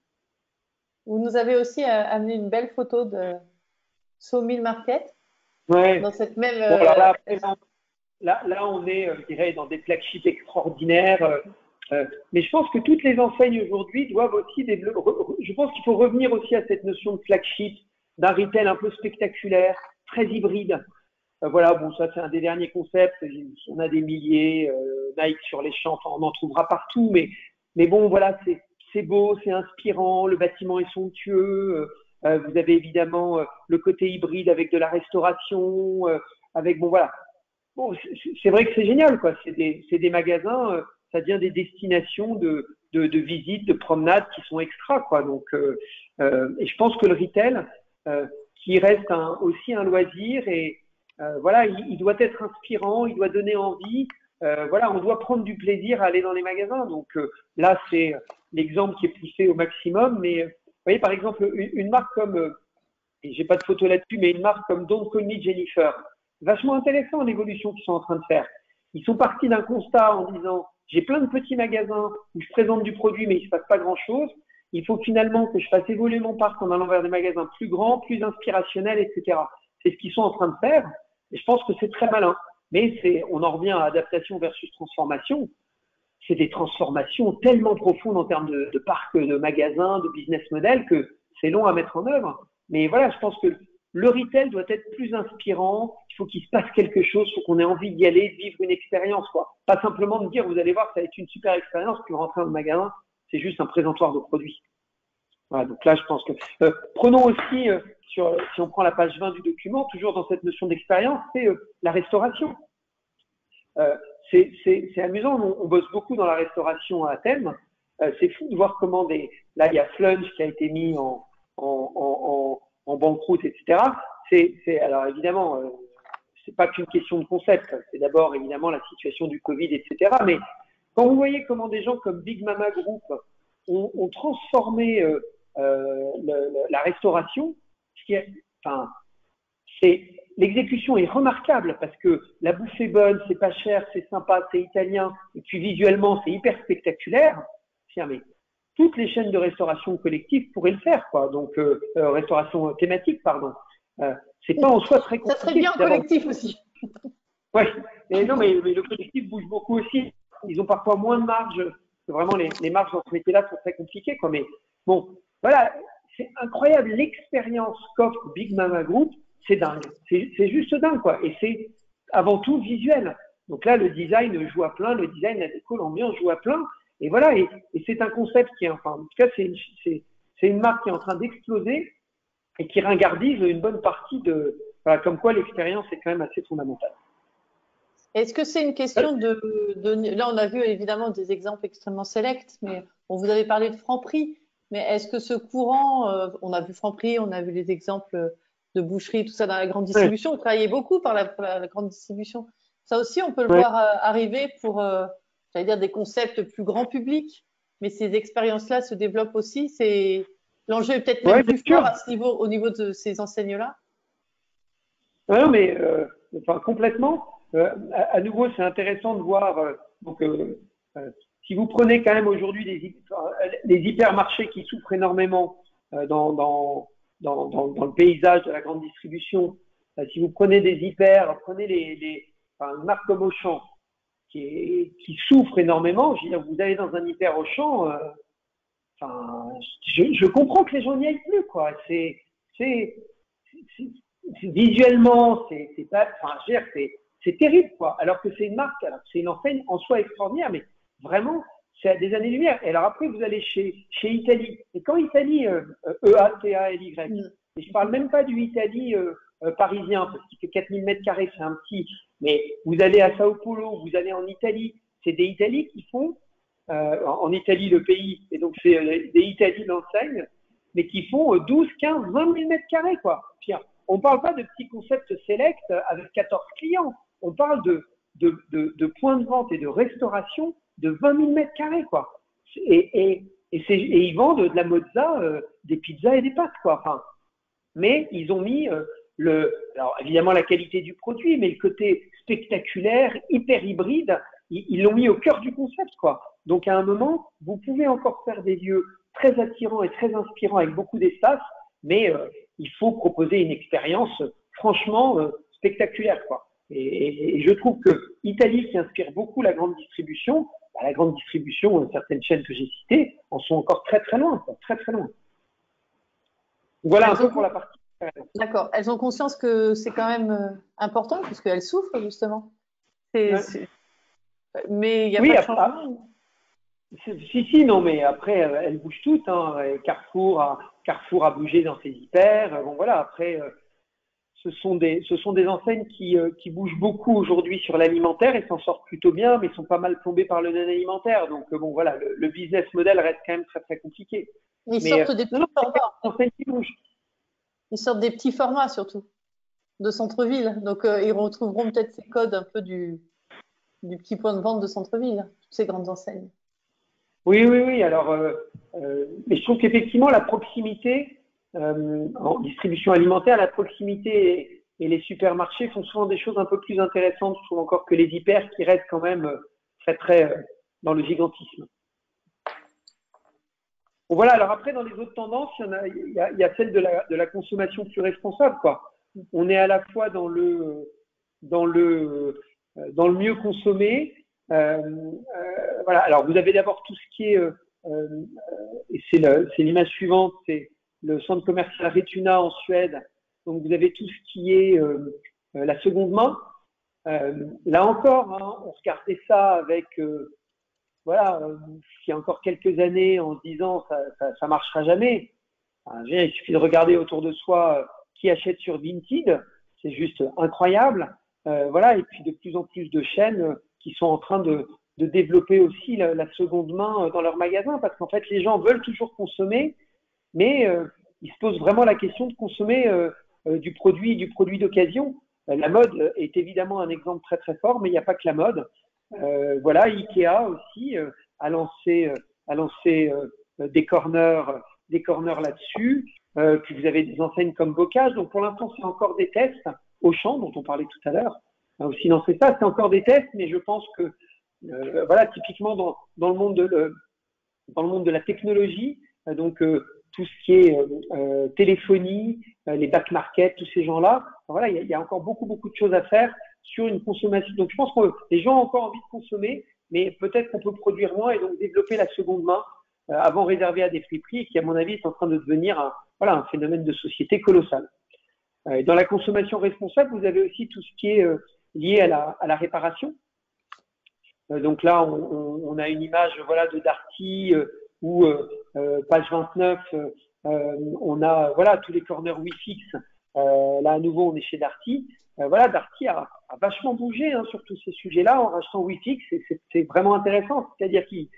Vous nous avez aussi amené une belle photo de Sawmill Market Ouais. dans cette même… Bon, alors là, après, là, on est, je dirais, dans des flagships extraordinaires. Mais je pense que toutes les enseignes aujourd'hui doivent aussi je pense qu'il faut revenir aussi à cette notion de flagship, d'un retail un peu spectaculaire, très hybride. Voilà, bon, ça c'est un des derniers concepts. On a des milliers, Nike sur les champs, enfin, on en trouvera partout. Mais bon, voilà, c'est beau, c'est inspirant, le bâtiment est somptueux. Vous avez évidemment le côté hybride avec de la restauration, avec bon voilà. Bon, c'est vrai que c'est génial, quoi. C'est des magasins, ça devient des destinations de visites, de promenades qui sont extra, quoi. Donc, et je pense que le retail, qui reste aussi un loisir, et voilà, il doit être inspirant, il doit donner envie. Voilà, on doit prendre du plaisir à aller dans les magasins. Donc là, c'est l'exemple qui est poussé au maximum. Mais vous voyez, par exemple, une marque comme, et j'ai pas de photo là-dessus, mais une marque comme Don't Call Me Jennifer, vachement intéressant l'évolution qu'ils sont en train de faire. Ils sont partis d'un constat en disant j'ai plein de petits magasins où je présente du produit mais il se passe pas grand-chose. Il faut finalement que je fasse évoluer mon parc en allant vers des magasins plus grands, plus inspirationnels, etc. C'est ce qu'ils sont en train de faire et je pense que c'est très malin. Mais on en revient à adaptation versus transformation. C'est des transformations tellement profondes en termes de parc, de magasins, de business model que c'est long à mettre en œuvre. Mais voilà, je pense que le retail doit être plus inspirant. Il faut qu'il se passe quelque chose, il faut qu'on ait envie d'y aller, de vivre une expérience, quoi. Pas simplement de dire, vous allez voir, ça va être une super expérience, puis rentrer dans le magasin, c'est juste un présentoir de produits. Voilà, donc là, je pense que prenons aussi, si on prend la page 20 du document, toujours dans cette notion d'expérience, c'est la restauration. C'est amusant, on bosse beaucoup dans la restauration à Athènes. C'est fou de voir comment là, il y a Flunch qui a été mis en banqueroute, etc. Alors évidemment, c'est pas qu'une question de concept. C'est d'abord évidemment la situation du Covid, etc. Mais quand vous voyez comment des gens comme Big Mama Group ont transformé la restauration, enfin, l'exécution est remarquable parce que la bouffe est bonne, c'est pas cher, c'est sympa, c'est italien, et puis visuellement c'est hyper spectaculaire. Tiens, mais toutes les chaînes de restauration collective pourraient le faire, quoi. Donc restauration thématique, pardon. C'est pas en soi très compliqué. Ça serait bien en collectif aussi. Ouais. Et non, mais le collectif bouge beaucoup aussi. Ils ont parfois moins de marge. Vraiment, les marges dans ce métier-là sont très compliquées, quoi. Mais bon, voilà, c'est incroyable l'expérience qu'offre Big Mama Group. C'est dingue. C'est juste dingue, quoi. Et c'est avant tout visuel. Donc là, le design joue à plein, le design, la déco, l'ambiance joue à plein. Et voilà, et c'est un concept qui est, enfin, en tout cas, c'est une marque qui est en train d'exploser et qui ringardise une bonne partie voilà, comme quoi l'expérience est quand même assez fondamentale. Est-ce que c'est une question là, on a vu évidemment des exemples extrêmement sélects, mais vous avez parlé de Franprix. Mais est-ce que ce courant, on a vu Franprix, on a vu les exemples de boucherie, tout ça dans la grande distribution. Vous travaillez beaucoup pour la grande distribution. Ça aussi, on peut le voir arriver pour, j'allais dire, des concepts plus grand public. Mais ces expériences-là se développent aussi. L'enjeu est peut-être même plus fort à ce niveau, au niveau de ces enseignes-là. Non, mais enfin, complètement. À nouveau, c'est intéressant de voir. Donc, si vous prenez quand même aujourd'hui les hypermarchés qui souffrent énormément dans le paysage de la grande distribution, si vous prenez des hyper, prenez une marque comme Auchan qui souffre énormément, je veux dire, vous allez dans un hyper Auchan, je comprends que les gens n'y aillent plus, quoi. Visuellement, c'est terrible, quoi. Alors que c'est une marque, alors c'est une enseigne en soi extraordinaire, mais vraiment, c'est à des années-lumière. Et alors après, vous allez chez Italie. Et quand Italie, E-A-T-A-L-Y, et je parle même pas du Italie parisien, parce qu'il fait 4000 mètres carrés, c'est un petit, mais vous allez à Sao Paulo, vous allez en Italie, c'est des Italies qui font, en Italie le pays, et donc c'est des Italies d'enseigne, mais qui font 12, 15, 20 000 mètres carrés, quoi. Puis, on parle pas de petits concepts select avec 14 clients. On parle de points de vente et de restauration de 20 000 mètres carrés, quoi. Et ils vendent de la mozza, des pizzas et des pâtes, quoi. Enfin, mais ils ont mis alors évidemment la qualité du produit, mais le côté spectaculaire, hyper hybride, ils l'ont mis au cœur du concept, quoi. Donc à un moment, vous pouvez encore faire des lieux très attirants et très inspirants avec beaucoup d'espace, mais il faut proposer une expérience franchement spectaculaire, quoi. Et je trouve que Italie, qui inspire beaucoup la grande distribution, la grande distribution, certaines chaînes que j'ai citées, en sont encore très très loin, quoi, très très loin. Voilà un peu pour la partie. D'accord. Elles ont conscience que c'est quand même important puisqu'elles souffrent justement. Mais il n'y a pas de changement. Si, non, mais après, elles bougent toutes. Hein. Carrefour a bougé dans ses hyper. Bon, voilà, après, ce sont des enseignes qui bougent beaucoup aujourd'hui sur l'alimentaire et s'en sortent plutôt bien, mais sont pas mal plombées par le non-alimentaire. Donc, bon, voilà, le business model reste quand même très, très compliqué. Ils sortent des petits formats. Enseignes qui bougent. Ils sortent des petits formats surtout, de centre-ville. Donc, ils retrouveront peut-être ces codes un peu du petit point de vente de centre-ville, toutes ces grandes enseignes. Oui. Alors, mais je trouve qu'effectivement, la proximité en distribution alimentaire, la proximité et les supermarchés font souvent des choses un peu plus intéressantes, je trouve, encore que les hyper qui restent quand même très, très dans le gigantisme. Bon, voilà. Alors après, dans les autres tendances, il y a celle de la consommation plus responsable, quoi. On est à la fois dans le mieux consommer. Voilà. Alors, vous avez d'abord tout ce qui est, et c'est l'image suivante, c'est le centre commercial Retuna en Suède. Donc, vous avez tout ce qui est la seconde main. Là encore, hein, on regardait ça avec, il y a encore quelques années, en se disant ça marchera jamais. Il suffit de regarder autour de soi qui achète sur Vinted, c'est juste incroyable. Et puis de plus en plus de chaînes qui sont en train de développer aussi la seconde main dans leurs magasins, parce qu'en fait les gens veulent toujours consommer, mais ils se posent vraiment la question de consommer du produit d'occasion. La mode est évidemment un exemple très très fort, mais il n'y a pas que la mode. Ikea aussi a lancé des corners là-dessus. Puis vous avez des enseignes comme Bocage. Donc pour l'instant, c'est encore des tests. Auchan, dont on parlait tout à l'heure, a aussi lancé ça. C'est encore des tests, mais je pense que typiquement dans le monde de la technologie, tout ce qui est téléphonie, les back market, tous ces gens-là, il y a encore beaucoup de choses à faire sur une consommation. Donc je pense que les gens ont encore envie de consommer, mais peut-être qu'on peut produire moins et donc développer la seconde main avant réservée à des friperies, et qui à mon avis est en train de devenir un phénomène de société colossal. Dans la consommation responsable, vous avez aussi tout ce qui est lié à la réparation. Donc là, on a une image de Darty où page 29, on a tous les corners Wi-Fix. Là à nouveau, on est chez Darty. Darty a vachement bougé sur tous ces sujets-là en rachetant Wi-Fix. C'est vraiment intéressant. C'est-à-dire qu'ils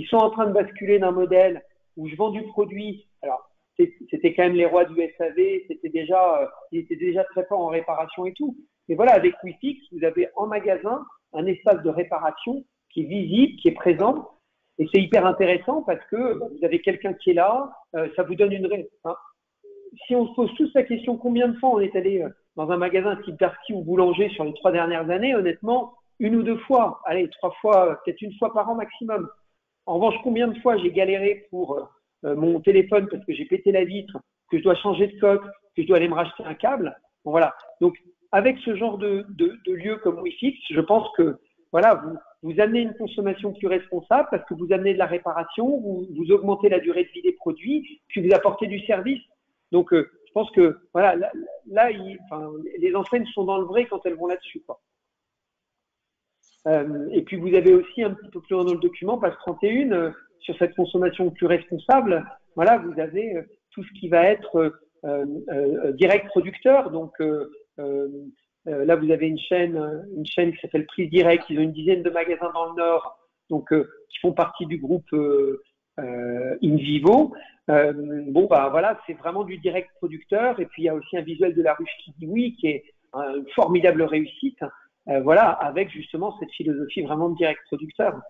sont en train de basculer d'un modèle où je vends du produit. Alors c'était quand même les rois du SAV. Il était déjà très fort en réparation et tout. Mais avec Wi-Fix, vous avez en magasin un espace de réparation qui est visible, qui est présent. Et c'est hyper intéressant parce que vous avez quelqu'un qui est là, ça vous donne une réponse. Si on se pose tous la question combien de fois on est allé dans un magasin type Darty ou Boulanger sur les 3 dernières années, honnêtement, 1 ou 2 fois, allez, 3 fois, peut-être 1 fois par an maximum. En revanche, combien de fois j'ai galéré pour mon téléphone parce que j'ai pété la vitre, que je dois changer de coque, que je dois aller me racheter un câble. Bon, voilà. Donc, avec ce genre de lieu comme WeFix, je pense que voilà, vous amenez une consommation plus responsable parce que vous amenez de la réparation, vous augmentez la durée de vie des produits, puis vous apportez du service. Donc, je pense que voilà, là les enseignes sont dans le vrai quand elles vont là-dessus, quoi. Et puis vous avez aussi un petit peu plus loin dans le document, page 31, sur cette consommation plus responsable. Voilà, vous avez tout ce qui va être direct producteur. Donc là, vous avez une chaîne qui s'appelle Prise Direct. Ils ont une dizaine de magasins dans le Nord, donc qui font partie du groupe InVivo. Bon, bah voilà, c'est vraiment du direct producteur. Et puis il y a aussi un visuel de la ruche qui dit oui, qui est une formidable réussite. Voilà, avec justement cette philosophie vraiment de direct producteur.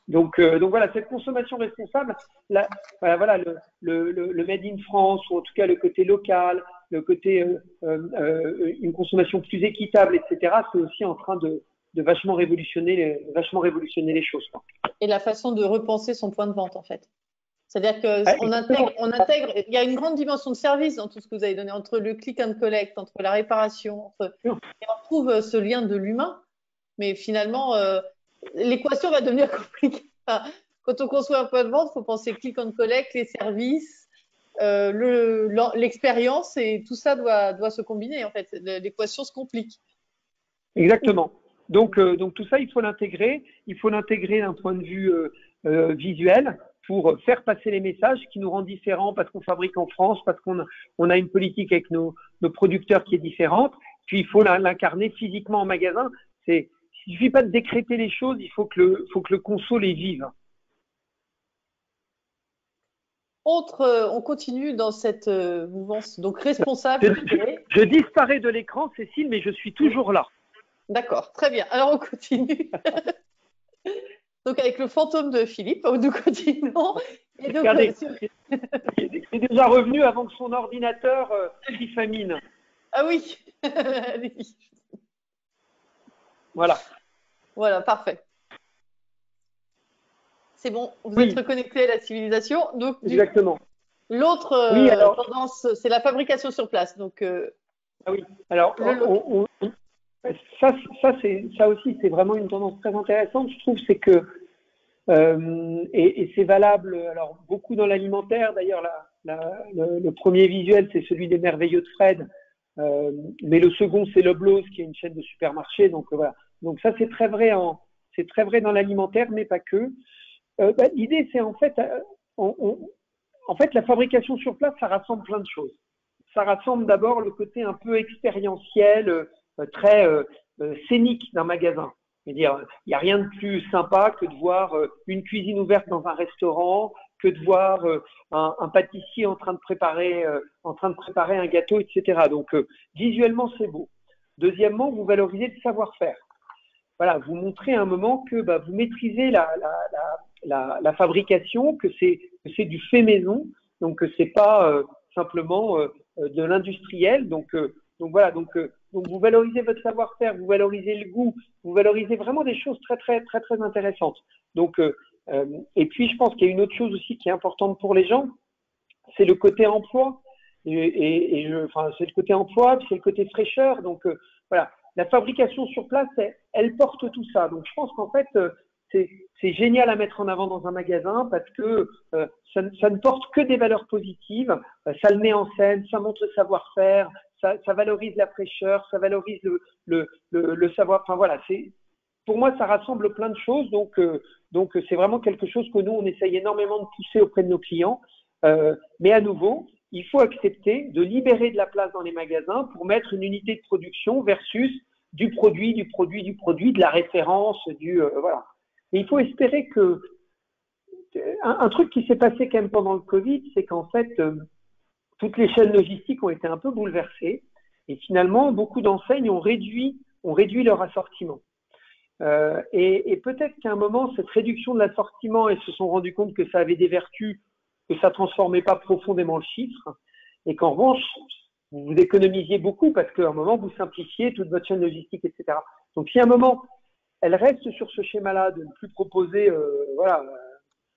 Donc voilà, cette consommation responsable, voilà le made in France, ou en tout cas le côté local, le côté une consommation plus équitable, etc. C'est aussi en train de vachement révolutionner les choses, quoi. Et la façon de repenser son point de vente, en fait. C'est-à-dire qu'on intègre, il y a une grande dimension de service dans tout ce que vous avez donné, entre le click and collect, entre la réparation, et on retrouve ce lien de l'humain, mais finalement, l'équation va devenir compliquée. Enfin, quand on conçoit un point de vente, il faut penser click and collect, les services, l'expérience, et tout ça doit se combiner, en fait. L'équation se complique. Exactement. Donc tout ça, il faut l'intégrer d'un point de vue visuel, pour faire passer les messages qui nous rendent différents parce qu'on fabrique en France, parce qu'on a une politique avec nos producteurs qui est différente. Puis il faut l'incarner physiquement en magasin. Il suffit pas de décréter les choses, il faut que le conso les vive. On continue dans cette mouvance, donc responsable. Je disparais de l'écran, Cécile, mais je suis toujours là. D'accord, très bien. Alors on continue. Donc avec le fantôme de Philippe, nous continuons. Et donc, regardez, il est déjà revenu avant que son ordinateur famine. Ah oui. Voilà. Voilà, parfait. C'est bon, vous êtes reconnecté à la civilisation. Donc, exactement. L'autre tendance, c'est la fabrication sur place. Donc, ah oui. Alors, ça aussi, c'est vraiment une tendance très intéressante. Je trouve, c'est que et c'est valable, alors beaucoup dans l'alimentaire. D'ailleurs, le premier visuel, c'est celui des merveilleux de Fred, mais le second, c'est Loblaws, qui est une chaîne de supermarchés. Donc voilà. Donc ça, c'est très vrai dans l'alimentaire, mais pas que. L'idée, c'est en fait, la fabrication sur place, ça rassemble plein de choses. Ça rassemble d'abord le côté un peu expérientiel, très scénique d'un magasin. C'est-à-dire, il n'y a rien de plus sympa que de voir une cuisine ouverte dans un restaurant, que de voir un pâtissier en train de préparer un gâteau, etc. Donc, visuellement, c'est beau. Deuxièmement, vous valorisez le savoir-faire. Voilà, vous montrez à un moment que vous maîtrisez la fabrication, que c'est du fait maison, donc que c'est pas simplement de l'industriel. Donc voilà, donc vous valorisez votre savoir-faire, vous valorisez le goût, vous valorisez vraiment des choses très très très très intéressantes. Donc et puis je pense qu'il y a une autre chose aussi qui est importante pour les gens, c'est le côté emploi. C'est le côté emploi, puis c'est le côté fraîcheur. Donc voilà, la fabrication sur place, elle porte tout ça. Donc je pense qu'en fait c'est génial à mettre en avant dans un magasin parce que ça ne porte que des valeurs positives. Ça le met en scène, ça montre le savoir-faire, ça valorise la fraîcheur, ça valorise le savoir. Enfin voilà, pour moi ça rassemble plein de choses. Donc c'est vraiment quelque chose que nous on essaye énormément de pousser auprès de nos clients. Mais à nouveau, il faut accepter de libérer de la place dans les magasins pour mettre une unité de production versus du produit, de la référence, voilà. Et il faut espérer que un truc qui s'est passé quand même pendant le Covid, c'est qu'en fait, toutes les chaînes logistiques ont été un peu bouleversées et finalement, beaucoup d'enseignes ont réduit leur assortiment. Et peut-être qu'à un moment, cette réduction de l'assortiment, elles se sont rendues compte que ça avait des vertus, que ça transformait pas profondément le chiffre et qu'en revanche, vous économisiez beaucoup parce qu'à un moment, vous simplifiez toute votre chaîne logistique, etc. Donc, si à un moment, elle reste sur ce schéma-là de ne plus proposer,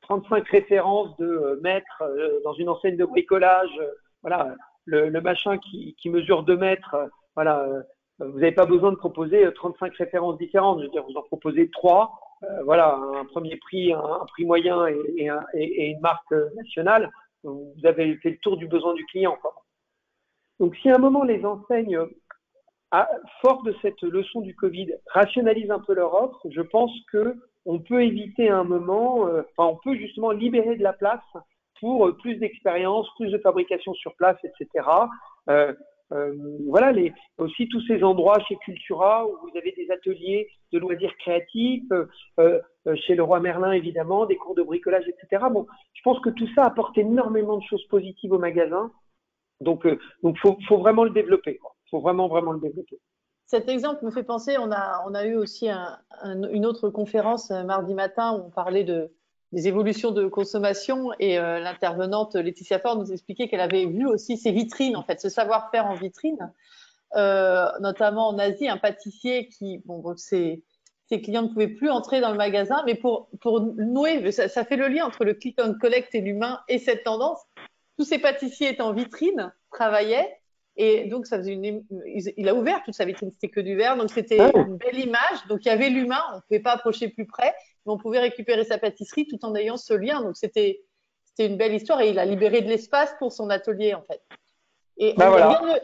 35 références de mètres dans une enseigne de bricolage, voilà, le machin qui mesure 2 mètres, vous n'avez pas besoin de proposer 35 références différentes. Je veux dire, vous en proposez 3, un premier prix, un prix moyen et une marque nationale. Vous avez fait le tour du besoin du client, quoi. Donc, si à un moment les enseignes, fort de cette leçon du Covid, rationalisent un peu leur offre, je pense que on peut éviter un moment, on peut justement libérer de la place pour plus d'expérience, plus de fabrication sur place, etc. Aussi tous ces endroits chez Cultura où vous avez des ateliers de loisirs créatifs, chez Leroy Merlin évidemment, des cours de bricolage, etc. Bon, je pense que tout ça apporte énormément de choses positives au magasin. Donc faut vraiment le développer, quoi. Faut vraiment le développer. Cet exemple me fait penser, on a eu aussi une autre conférence mardi matin où on parlait des évolutions de consommation et l'intervenante Laetitia Faure nous expliquait qu'elle avait vu aussi ces vitrines, en fait, ce savoir-faire en vitrine, notamment en Asie, un pâtissier ses clients ne pouvaient plus entrer dans le magasin, mais pour nouer, ça fait le lien entre le click and collect et l'humain et cette tendance. Tous ces pâtissiers étaient en vitrine, travaillaient. Et donc, il a ouvert toute sa vitrine, c'était que du verre, donc c'était une belle image. Donc, il y avait l'humain, on ne pouvait pas approcher plus près, mais on pouvait récupérer sa pâtisserie tout en ayant ce lien. Donc, c'était une belle histoire et il a libéré de l'espace pour son atelier, en fait. Et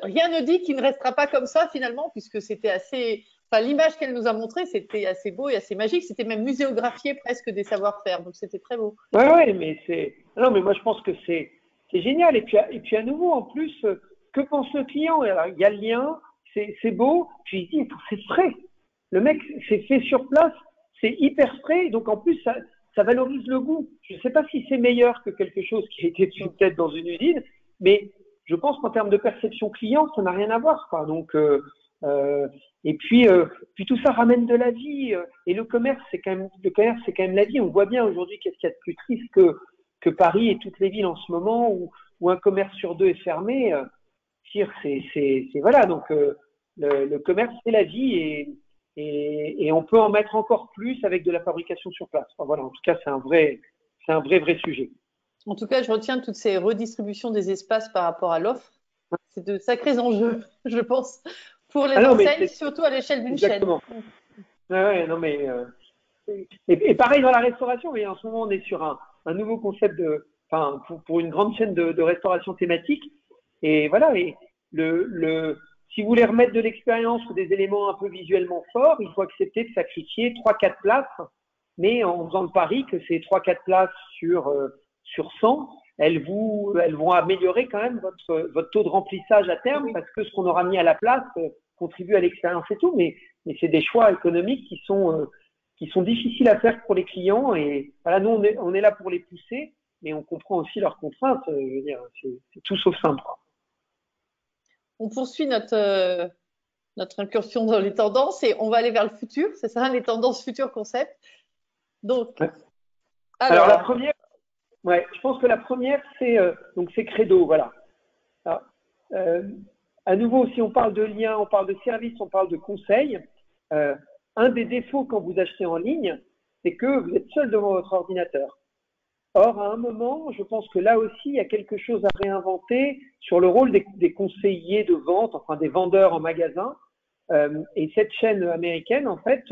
rien ne dit qu'il ne restera pas comme ça, finalement, puisque c'était assez. Enfin, l'image qu'elle nous a montrée, c'était assez beau et assez magique. C'était même muséographié presque des savoir-faire, donc c'était très beau. Ouais, mais non, mais moi je pense que c'est génial. Et puis à nouveau, en plus, que pense le client? Alors, il y a le lien, c'est beau, puis il dit, c'est frais. Le mec, c'est fait sur place, c'est hyper frais, donc en plus, ça valorise le goût. Je ne sais pas si c'est meilleur que quelque chose qui a été fait peut-être dans une usine, mais je pense qu'en termes de perception client, ça n'a rien à voir, quoi. Donc, et puis tout ça ramène de la vie. Et le commerce, c'est quand même la vie. On voit bien aujourd'hui qu'est-ce qu'il y a de plus triste que Paris et toutes les villes en ce moment où un commerce sur 2 est fermé. Voilà. Donc le commerce, c'est la vie et on peut en mettre encore plus avec de la fabrication sur place. Enfin, voilà. En tout cas, c'est un vrai sujet. En tout cas, je retiens toutes ces redistributions des espaces par rapport à l'offre. C'est de sacrés enjeux, je pense, pour les enseignes, surtout à l'échelle d'une chaîne. Ouais, non, mais et pareil dans la restauration. Mais en ce moment, on est sur un nouveau concept pour une grande chaîne de restauration thématique. Et voilà. Et si vous voulez remettre de l'expérience ou des éléments un peu visuellement forts, il faut accepter de sacrifier 3-4 places, mais en faisant le pari que ces 3-4 places sur 100, elles vont améliorer quand même votre taux de remplissage à terme, parce que ce qu'on aura mis à la place contribue à l'expérience et tout, mais c'est des choix économiques qui sont difficiles à faire pour les clients. Et voilà, nous on est là pour les pousser, mais on comprend aussi leurs contraintes. Je veux dire, c'est tout sauf simple. On poursuit notre incursion dans les tendances et on va aller vers le futur. C'est ça, les tendances futures concepts. Donc, alors la première. Ouais, je pense que la première, c'est Credo, voilà. Alors, à nouveau, si on parle de lien, on parle de service, on parle de conseil, un des défauts quand vous achetez en ligne, c'est que vous êtes seul devant votre ordinateur. Or, à un moment, je pense que là aussi, il y a quelque chose à réinventer sur le rôle des conseillers de vente, enfin des vendeurs en magasin. Et cette chaîne américaine, en fait,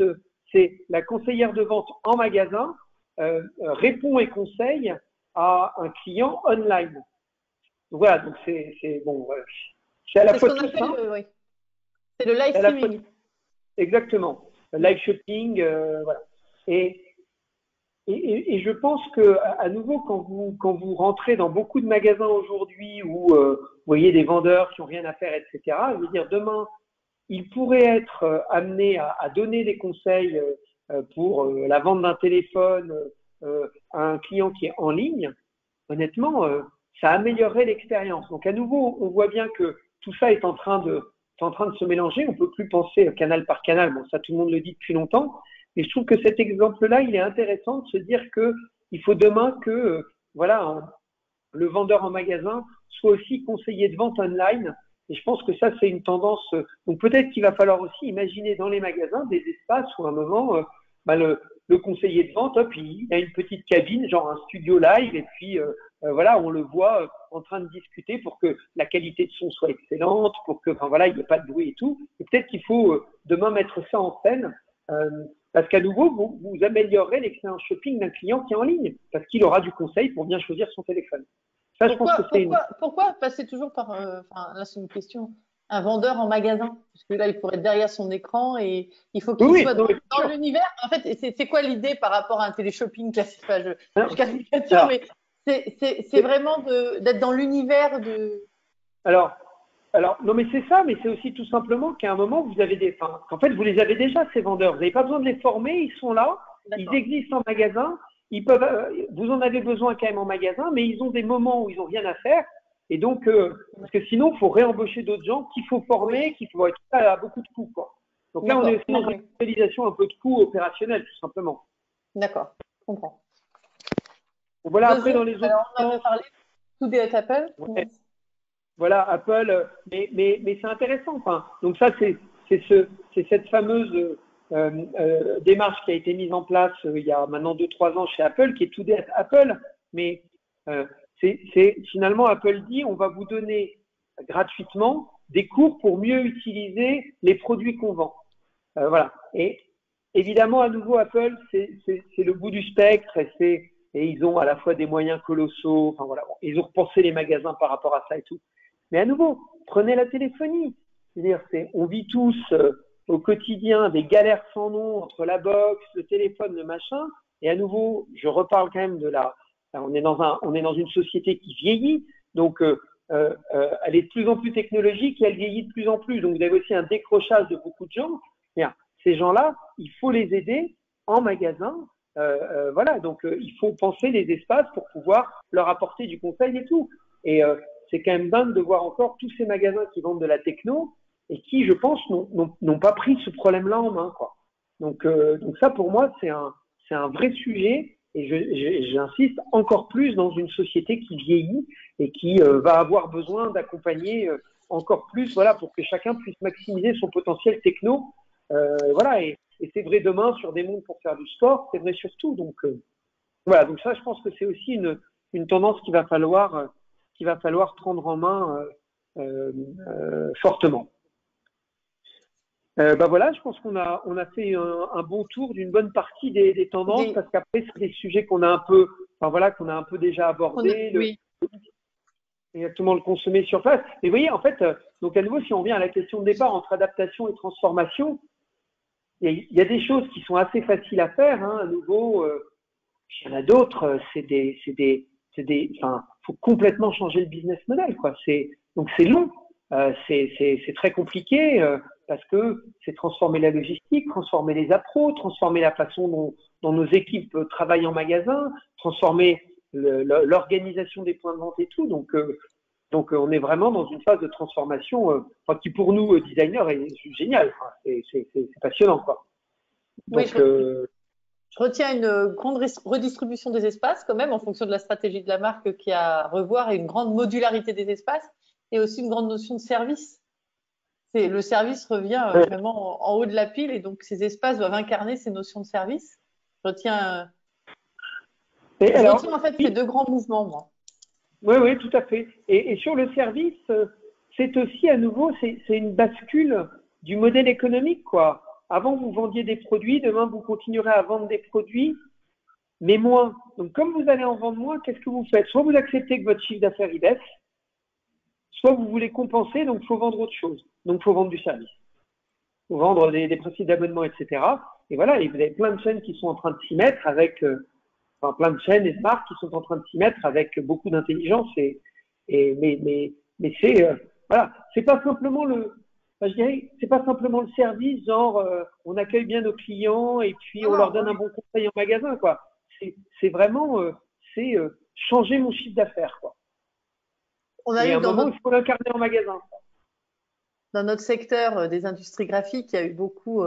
c'est la conseillère de vente en magasin répond et conseille à un client online. Donc voilà, donc c'est à la fois tout ça. C'est le live streaming. Exactement, live shopping, voilà. Et je pense que à nouveau, quand vous rentrez dans beaucoup de magasins aujourd'hui où vous voyez des vendeurs qui ont rien à faire, etc. Je veux dire, demain, ils pourraient être amenés à donner des conseils pour la vente d'un téléphone à un client qui est en ligne. Honnêtement, ça améliorerait l'expérience. Donc à nouveau, on voit bien que tout ça est en train de se mélanger. On peut plus penser canal par canal. Bon, ça tout le monde le dit depuis longtemps. Et je trouve que cet exemple-là, il est intéressant de se dire que il faut demain que le vendeur en magasin soit aussi conseiller de vente online. Et je pense que ça, c'est une tendance. Donc peut-être qu'il va falloir aussi imaginer dans les magasins des espaces où à un moment bah, le conseiller de vente, hop, il a une petite cabine, genre un studio live, et puis voilà, on le voit en train de discuter pour que la qualité de son soit excellente, pour que, enfin voilà, il n'y ait pas de bruit et tout. Et peut-être qu'il faut demain mettre ça en scène, parce qu'à nouveau, vous améliorerez l'expérience shopping d'un client qui est en ligne, parce qu'il aura du conseil pour bien choisir son téléphone. Ça, je pense que c'est Pourquoi passer toujours par, enfin, là c'est une question, un vendeur en magasin? Parce que là, il pourrait être derrière son écran et il faut qu'il Oui, soit non, mais dans l'univers. En fait, c'est quoi l'idée par rapport à un téléshopping classique? Enfin, je alors, caricature, alors, mais c'est vraiment d'être dans l'univers de. alors, non, mais c'est ça, mais c'est aussi tout simplement qu'à un moment, vous avez enfin, qu'en fait, vous les avez déjà, ces vendeurs. Vous n'avez pas besoin de les former, ils sont là, ils existent en magasin, ils peuvent, vous en avez besoin quand même en magasin, mais ils ont des moments où ils n'ont rien à faire. Et donc, parce que sinon, il faut réembaucher d'autres gens qu'il faut former, qu'il faut, tout ça a beaucoup de coûts, quoi. Donc là, on est aussi dans une utilisation un peu de coûts opérationnels, tout simplement. D'accord, je comprends. Donc, voilà, après, dans les autres. Alors, on avait parlé tout des Apple. Ouais. Voilà, Apple, mais c'est intéressant. Enfin, donc ça, c'est cette fameuse démarche qui a été mise en place il y a maintenant 2-3 ans chez Apple, qui est tout d'être Apple. Mais c'est finalement Apple dit, on va vous donner gratuitement des cours pour mieux utiliser les produits qu'on vend. Voilà. Et évidemment, à nouveau, Apple, c'est le bout du spectre et ils ont à la fois des moyens colossaux. Enfin voilà, bon, ils ont repensé les magasins par rapport à ça et tout. Mais à nouveau, prenez la téléphonie. C'est-à-dire, on vit tous au quotidien des galères sans nom entre la box, le téléphone, le machin. Et à nouveau, je reparle quand même on est dans une société qui vieillit, donc elle est de plus en plus technologique et elle vieillit de plus en plus. Donc vous avez aussi un décrochage de beaucoup de gens. Bien, ces gens-là, il faut les aider en magasin. Voilà, donc il faut penser les espaces pour pouvoir leur apporter du conseil et tout. Et c'est quand même dingue de voir encore tous ces magasins qui vendent de la techno et qui, je pense, n'ont pas pris ce problème-là en main, quoi. Donc ça, pour moi, c'est un vrai sujet et j'insiste encore plus dans une société qui vieillit et qui va avoir besoin d'accompagner encore plus, voilà, pour que chacun puisse maximiser son potentiel techno. Voilà, et c'est vrai demain sur des mondes pour faire du sport, c'est vrai surtout. Donc voilà, donc ça, je pense que c'est aussi une tendance qu'il va falloir prendre en main fortement. Voilà, je pense qu'on a fait un bon tour d'une bonne partie des tendances, parce qu'après, c'est des sujets qu'on a un peu, enfin voilà, qu'on a un peu déjà abordés. Exactement, le consommer sur place. Mais vous voyez, en fait, donc à nouveau, si on revient à la question de départ entre adaptation et transformation, il y a des choses qui sont assez faciles à faire. Hein, à nouveau, il y en a d'autres. Enfin, faut complètement changer le business model, quoi. Donc c'est long, c'est très compliqué parce que c'est transformer la logistique, transformer les appros, transformer la façon dont nos équipes travaillent en magasin, transformer l'organisation des points de vente et tout. Donc on est vraiment dans une phase de transformation qui pour nous designers est géniale. C'est passionnant, quoi. Donc, je retiens une grande redistribution des espaces quand même en fonction de la stratégie de la marque qui a à revoir, et une grande modularité des espaces et aussi une grande notion de service. Le service revient vraiment en haut de la pile, et donc ces espaces doivent incarner ces notions de service. Je retiens en fait ces deux grands mouvements, moi. Oui, tout à fait. Et sur le service, c'est aussi à nouveau, c'est une bascule du modèle économique, quoi. Avant, vous vendiez des produits, demain, vous continuerez à vendre des produits, mais moins. Donc, comme vous allez en vendre moins, qu'est-ce que vous faites? Soit vous acceptez que votre chiffre d'affaires il baisse, soit vous voulez compenser, donc il faut vendre autre chose. Donc, il faut vendre du service. Il faut vendre des principes d'abonnement, etc. Et voilà, et vous avez plein de chaînes qui sont en train de s'y mettre avec, plein de chaînes et de marques qui sont en train de s'y mettre avec beaucoup d'intelligence. Mais c'est, voilà, c'est pas simplement c'est pas simplement le service, genre, on accueille bien nos clients et puis on leur donne un bon conseil en magasin, quoi. C'est vraiment, changer mon chiffre d'affaires, quoi. Et à un moment, il faut l'incarner en magasin. Dans notre secteur des industries graphiques, il y a eu beaucoup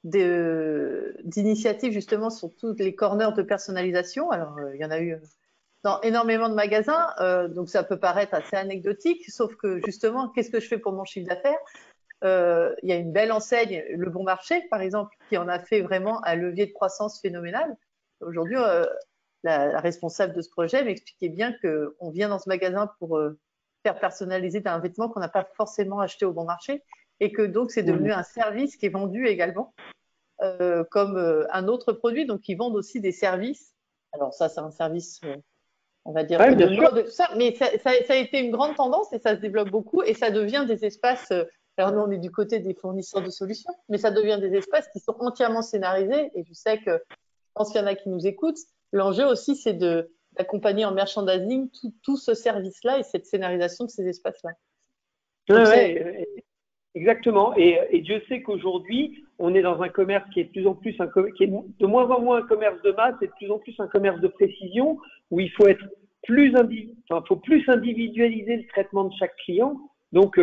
d'initiatives justement sur tous les corners de personnalisation. Alors, il y en a eu dans énormément de magasins, donc ça peut paraître assez anecdotique, sauf que justement, qu'est-ce que je fais pour mon chiffre d'affaires? Il y a une belle enseigne, Le Bon Marché, par exemple, qui en a fait vraiment un levier de croissance phénoménal. Aujourd'hui, la responsable de ce projet m'expliquait bien qu'on vient dans ce magasin pour faire personnaliser un vêtement qu'on n'a pas forcément acheté au bon marché et que donc c'est devenu un service qui est vendu également comme un autre produit. Donc, ils vendent aussi des services. Alors ça, c'est un service, on va dire, de mode, tout ça. Mais ça a été une grande tendance et ça se développe beaucoup et ça devient des espaces. Alors nous, on est du côté des fournisseurs de solutions, mais ça devient des espaces qui sont entièrement scénarisés. Et je sais que, je pense qu'il y en a qui nous écoutent. L'enjeu aussi, c'est d'accompagner en merchandising tout ce service-là et cette scénarisation de ces espaces-là. Ouais, exactement. Et Dieu sait qu'aujourd'hui, on est dans un commerce qui est de plus en plus qui est de moins en moins un commerce de masse et de plus en plus un commerce de précision où il faut être faut plus individualiser le traitement de chaque client. Donc,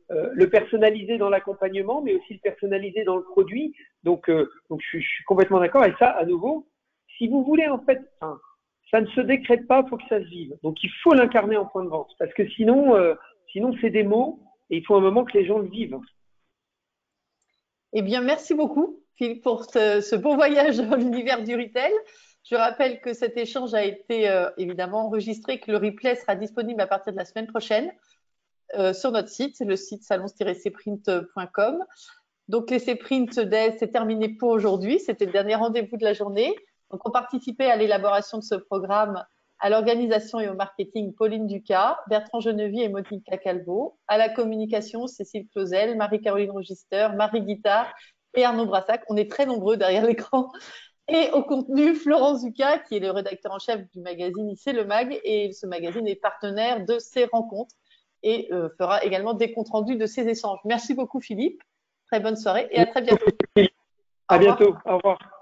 le personnaliser dans l'accompagnement, mais aussi le personnaliser dans le produit. Donc je suis complètement d'accord. Et ça, à nouveau, si vous voulez, en fait, ça ne se décrète pas, il faut que ça se vive. Donc, il faut l'incarner en point de vente. Parce que sinon c'est des mots et il faut un moment que les gens le vivent. Eh bien, merci beaucoup, Philippe, pour ce beau voyage dans l'univers du retail. Je rappelle que cet échange a été évidemment enregistré, que le replay sera disponible à partir de la semaine prochaine sur notre site, le site salons-cprint.com. Donc, les Cprint Days, c'est terminé pour aujourd'hui. C'était le dernier rendez-vous de la journée. Donc, on participait à l'élaboration de ce programme, à l'organisation et au marketing, Pauline Ducas, Bertrand Genevie et Monica Calvo, à la communication, Cécile Clausel, Marie-Caroline Rogister, Marie Guittard et Arnaud Brassac. On est très nombreux derrière l'écran. Et au contenu, Florence Ducas, qui est le rédacteur en chef du magazine C'est le Mag, et ce magazine est partenaire de ces rencontres et fera également des comptes rendus de ces échanges. Merci beaucoup, Philippe. Très bonne soirée et à très bientôt. À bientôt. Au revoir.